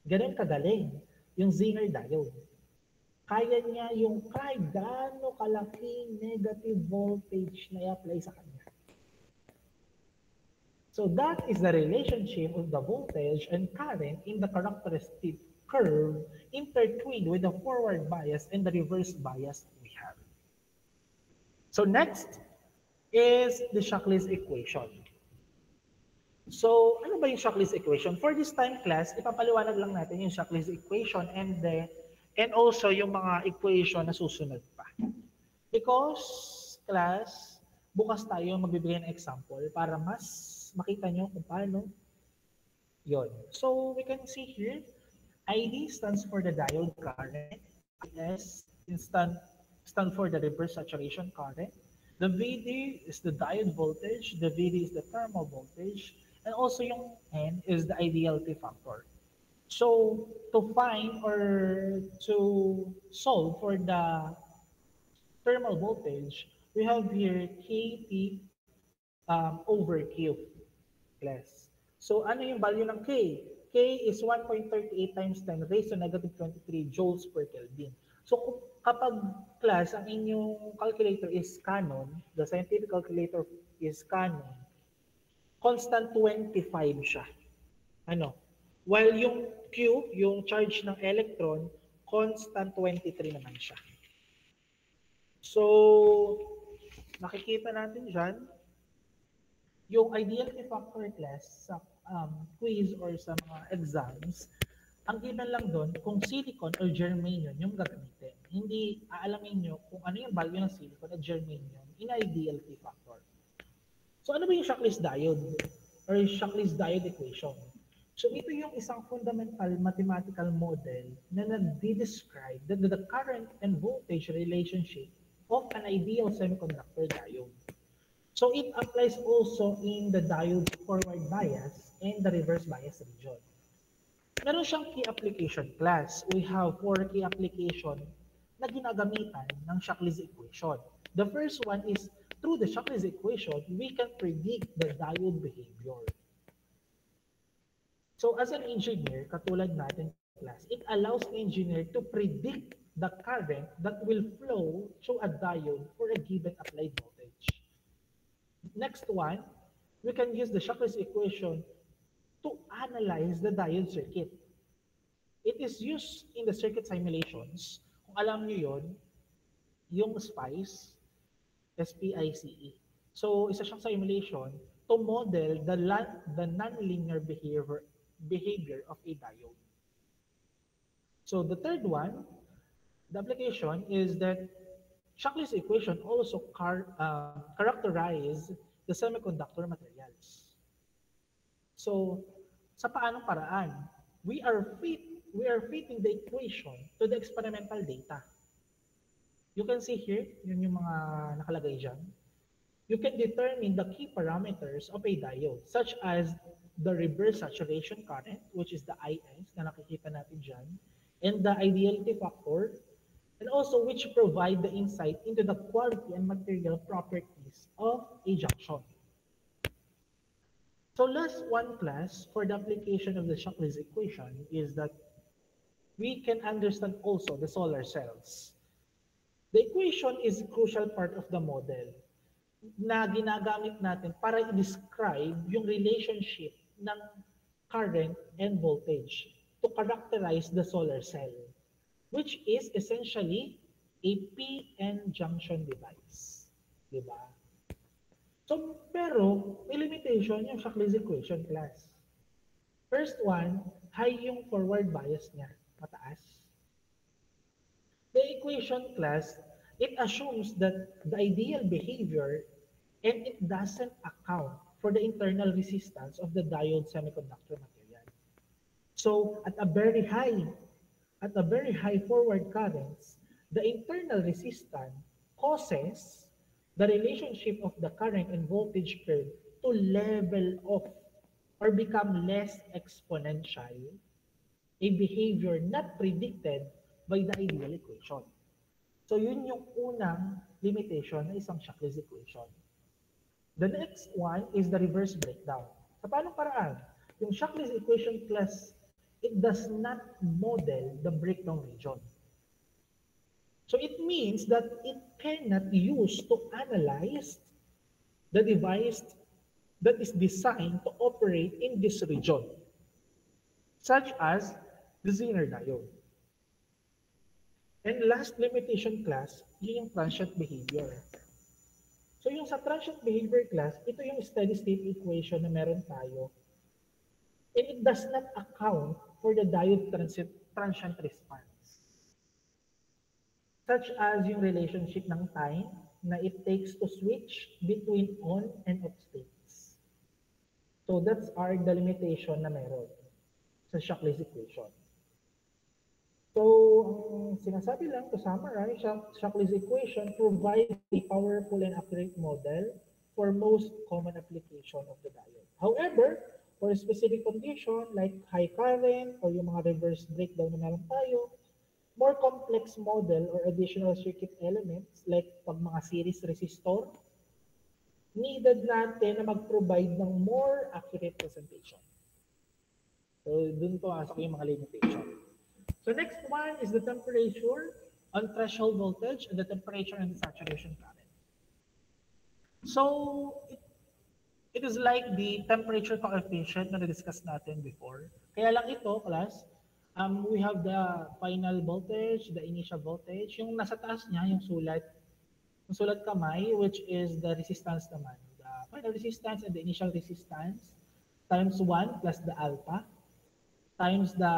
Ganun kagaling yung Zener diode. Kaya niya yung kahit gaano kalaking negative voltage na i-apply sa kanya. So that is the relationship of the voltage and current in the characteristic curve intertwined with the forward bias and the reverse bias we have. So next is the Shockley's equation. So, ano ba yung Shockley's equation? For this time class, ipapaliwanag lang natin yung Shockley's equation and also yung mga equation na susunod pa. Because, class, bukas tayo magbibigay ng example para mas makita nyo kung paano yun. So, we can see here, ID stands for the diode current, IS stand for the reverse saturation current, the VD is the diode voltage, the VD is the thermal voltage, and also yung N is the ideality factor. So, to find or to solve for the thermal voltage, we have here KT over Q plus. So, ano yung value ng K? K is 1.38 times 10 raised to negative 23 joules per Kelvin. So, kapag class, ang inyong calculator is Canon, the scientific calculator is Canon, constant 25 siya. Ano? While yung Q, yung charge ng electron, constant 23 naman siya. So, nakikita natin dyan, yung ideality factor class sa quiz or sa mga exams, ang given lang doon kung silicon or germanium yung gagamitin. Hindi aalamin nyo kung ano yung value ng silicon at germanium in ideality factor. So ano ba yung Shockley's diode or Shockley's diode equation? So ito yung isang fundamental mathematical model na nag-describe the current and voltage relationship of an ideal semiconductor diode. So it applies also in the diode forward bias and the reverse bias region. Meron siyang key application class. We have 4 key application na ginagamitan ng Shockley's equation. The first one is, through the Shockley's equation, we can predict the diode behavior. So as an engineer, katulad natin class, it allows an engineer to predict the current that will flow through a diode for a given applied voltage. Next one, we can use the Shockley's equation to analyze the diode circuit. It is used in the circuit simulations. Kung alam nyo yun, yung SPICE, S-P-I-C-E. So, isa siyang simulation to model the nonlinear behavior of a diode. So, the third one, the application is that Shockley's equation also characterize the semiconductor materials. So, sa paanong paraan? We are fitting the equation to the experimental data. You can see here, yun yung mga nakalagay dyan. You can determine the key parameters of a diode, such as the reverse saturation current, which is the IS na nakikita natin dyan, and the ideality factor, and also which provide the insight into the quality and material properties of a junction. So last one class for the application of the Shockley's equation is that we can understand also the solar cells. The equation is a crucial part of the model na ginagamit natin para i-describe yung relationship ng current and voltage to characterize the solar cell, which is essentially a PN junction device. Diba? So, pero may limitation yung Shockley's equation class. First one, high yung forward bias niya, mataas. The equation class, it assumes that the ideal behavior and it doesn't account for the internal resistance of the diode semiconductor material. So, at a very high forward currents, the internal resistance causes the relationship of the current and voltage curve to level off or become less exponential, a behavior not predicted by the ideal equation. So yun yung unang limitation na isang Shockley's equation. The next one is the reverse breakdown. Sa paanong paraan? Yung Shockley's equation class, it does not model the breakdown region. So it means that it cannot use to analyze the device that is designed to operate in this region, such as the Zener diode. And last limitation class, yun yung transient behavior. So yung sa transient behavior class, ito yung steady state equation na meron tayo. And it does not account for the diode transient response, such as yung relationship ng time na it takes to switch between on and off states. So that's the limitation na meron sa Shockley's equation. So, ang sinasabi lang to summarize, Shockley's equation provides a powerful and accurate model for most common application of the diode. However, for a specific condition like high current or yung mga reverse breakdown na meron tayo, more complex model or additional circuit elements like pag mga series resistor, needed natin na mag-provide ng more accurate presentation. So, dun po asok yung mga limitation. So, next one is the temperature on threshold voltage and the temperature and the saturation current. So, it is like the temperature coefficient na na-discuss natin before. Kaya lang ito, class, we have the final voltage, the initial voltage. Yung nasa taas niya, yung sulat kamay, which is the resistance naman. The final resistance and the initial resistance times 1 plus the alpha times the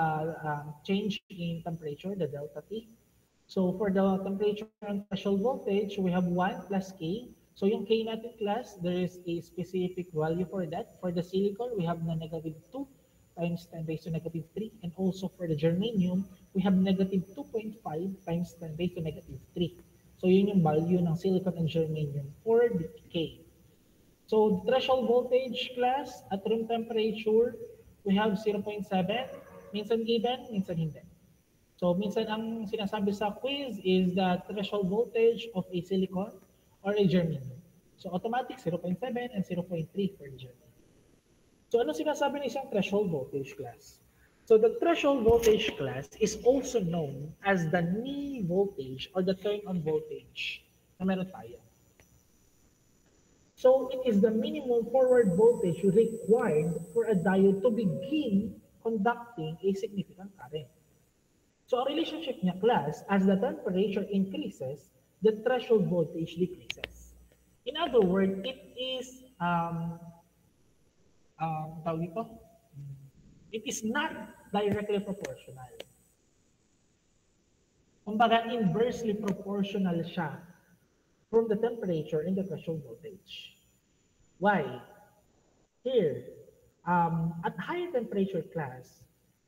change in temperature, the delta T. So for the temperature and threshold voltage, we have 1 plus K. So yung K natin class, there is a specific value for that. For the silicon, we have na negative 2 times 10 raised to negative 3. And also for the germanium, we have negative 2.5 times 10 raised to negative 3. So yun yung value ng silicon and germanium for the K. So threshold voltage class at room temperature, we have 0.7, minsan given, minsan hindi. So minsan ang sinasabi sa quiz is the threshold voltage of a silicon or a germanium. So automatic 0.7 and 0.3 for germanium. So ano sinasabi ng isang threshold voltage class? So the threshold voltage class is also known as the knee voltage or the turn-on voltage na meron tayo. So it is the minimum forward voltage required for a diode to begin conducting a significant current. So a relationship niya class, as the temperature increases, the threshold voltage decreases. In other words, it is tawag ito? It is not directly proportional. Kumbaga, inversely proportional siya from the temperature and the threshold voltage. Why? Here, at higher temperature class,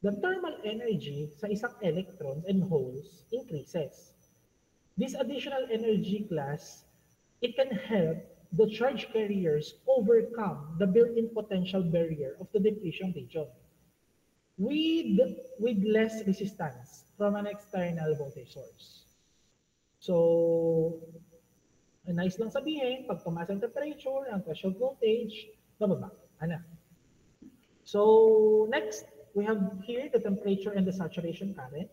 the thermal energy sa isang electrons and holes increases. This additional energy class, it can help the charge carriers overcome the built-in potential barrier of the depletion region with less resistance from an external voltage source. So, nice lang sabihin, pag tumaas ang temperature, ang threshold voltage, bababa. Ano? So, next, we have here the temperature and the saturation current.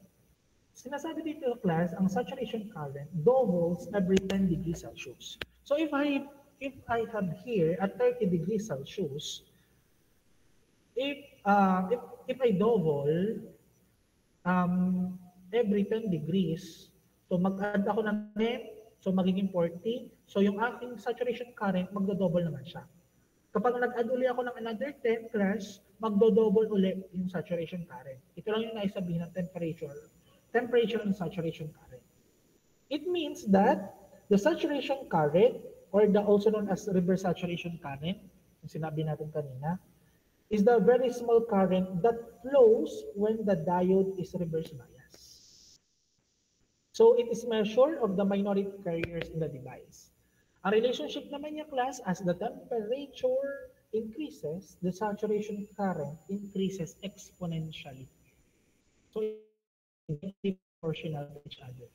Sinasabi dito class, ang saturation current doubles every 10 degrees Celsius. So, if I have here at 30 degrees Celsius, if I double every 10 degrees, so mag-add ako ng 10, so magiging 40, so yung aking saturation current, magdo-double naman siya. Kapag nag-add uli ako ng another 10 class, magdo-double uli yung saturation current. Ito lang yung naisabihin ng temperature and saturation current. It means that the saturation current, or the also known as reverse saturation current, yung sinabi natin kanina, is the very small current that flows when the diode is reverse biased. So it is measure of the minority carriers in the device. Ang relationship naman niya class, as the temperature increases, the saturation current increases exponentially. So it's proportional to each other.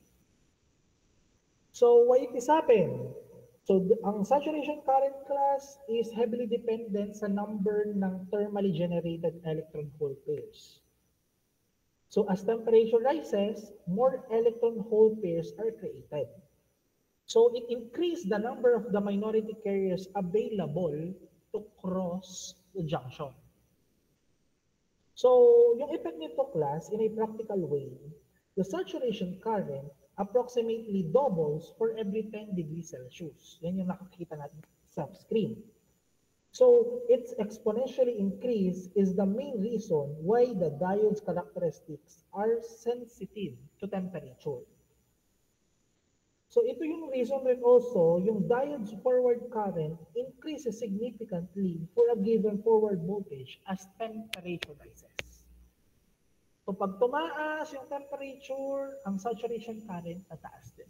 So why it is happen? So ang saturation current class is heavily dependent sa number ng thermally generated electron hole pairs. So as temperature rises, more electron hole pairs are created. So it increased the number of the minority carriers available to cross the junction. So yung effect nito class, in a practical way, the saturation current approximately doubles for every 10 degrees Celsius. Yan yung nakikita natin sa screen. So its exponentially increase is the main reason why the diode's characteristics are sensitive to temperature. So ito yung reason rin also, yung diode's forward current increases significantly for a given forward voltage as temperature rises. So pag tumaas yung temperature, ang saturation current tataas din.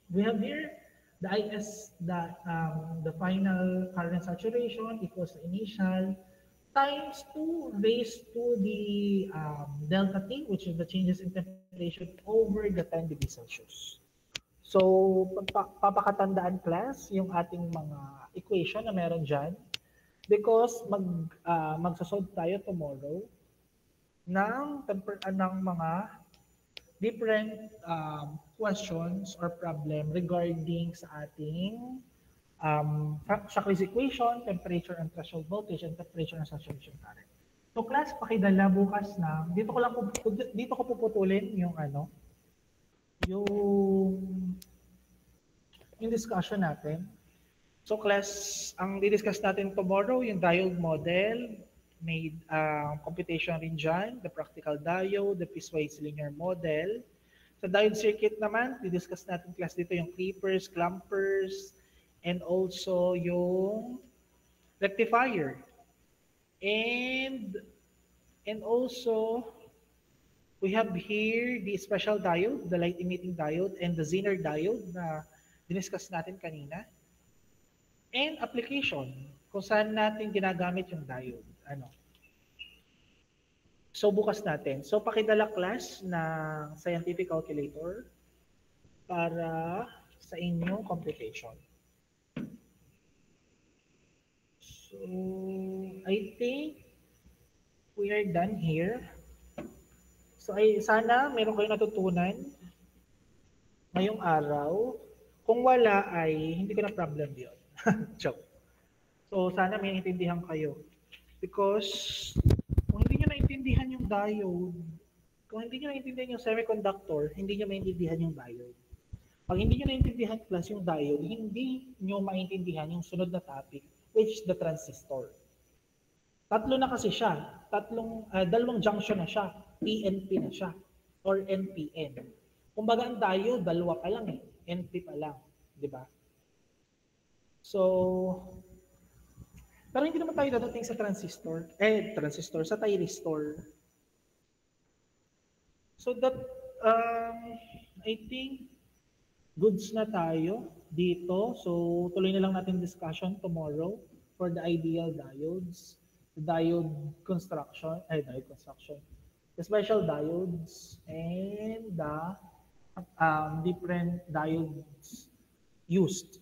We have here the IS, the final current saturation equals the initial times 2 raised to the delta T, which is the changes in temperature over the 10 degrees Celsius. So papakatandaan class yung ating mga equation na meron dyan because magsasolve tayo tomorrow ng mga different questions or problem regarding sa ating Shockley's equation, temperature and threshold voltage, and temperature and saturation current. So class, pakidala bukas na, dito ko puputulin yung yung discussion natin. So class, ang di-discuss natin tomorrow, yung diode model, may computation rin dyan, the practical diode, the piecewise linear model. Sa diode circuit naman, di-discuss natin class dito yung clippers, clampers, and also yung rectifier. And also, we have here the special diode, the light emitting diode, and the Zener diode na diniscuss natin kanina. And application, kung saan natin ginagamit yung diode. So bukas natin. So pakidala class ng scientific calculator para sa inyong computation. So I think we are done here. So sana meron kayong natutunan ngayong araw. Kung wala ay hindi ko na problem yun. Joke. So sana may intindihan kayo. Because kung hindi nyo naintindihan yung diode, kung hindi nyo naintindihan yung semiconductor, hindi nyo maintindihan yung diode. Pag hindi nyo naintindihan class yung diode, hindi nyo maintindihan yung sunod na topic, which is the transistor. Tatlo na kasi siya. Dalawang junction na siya. PNP na siya. Or NPN. Kumbaga ang diode, dalawa pa lang eh. NP pa lang. Di ba? So, pero hindi naman tayo dadating sa transistor. Sa thyristor. So that, I think, goods na tayo dito. So, tuloy na lang natin discussion tomorrow for the ideal diodes. The diode construction, the special diodes, and the different diodes used.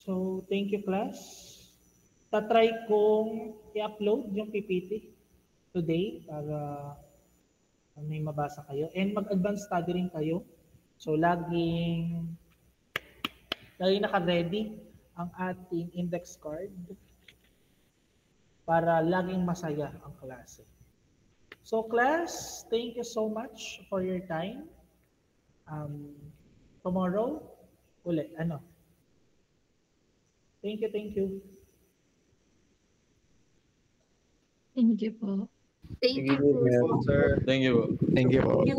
So, thank you class. Tatry kong i-upload yung PPT today para may mabasa kayo. And mag-advance study rin kayo. So, laging naka-ready ang ating index card para laging masaya ang klase. So, class, thank you so much for your time. Tomorrow, ulit, Thank you, thank you. Thank you po. Thank you po. Sir. Thank you po. Thank you po.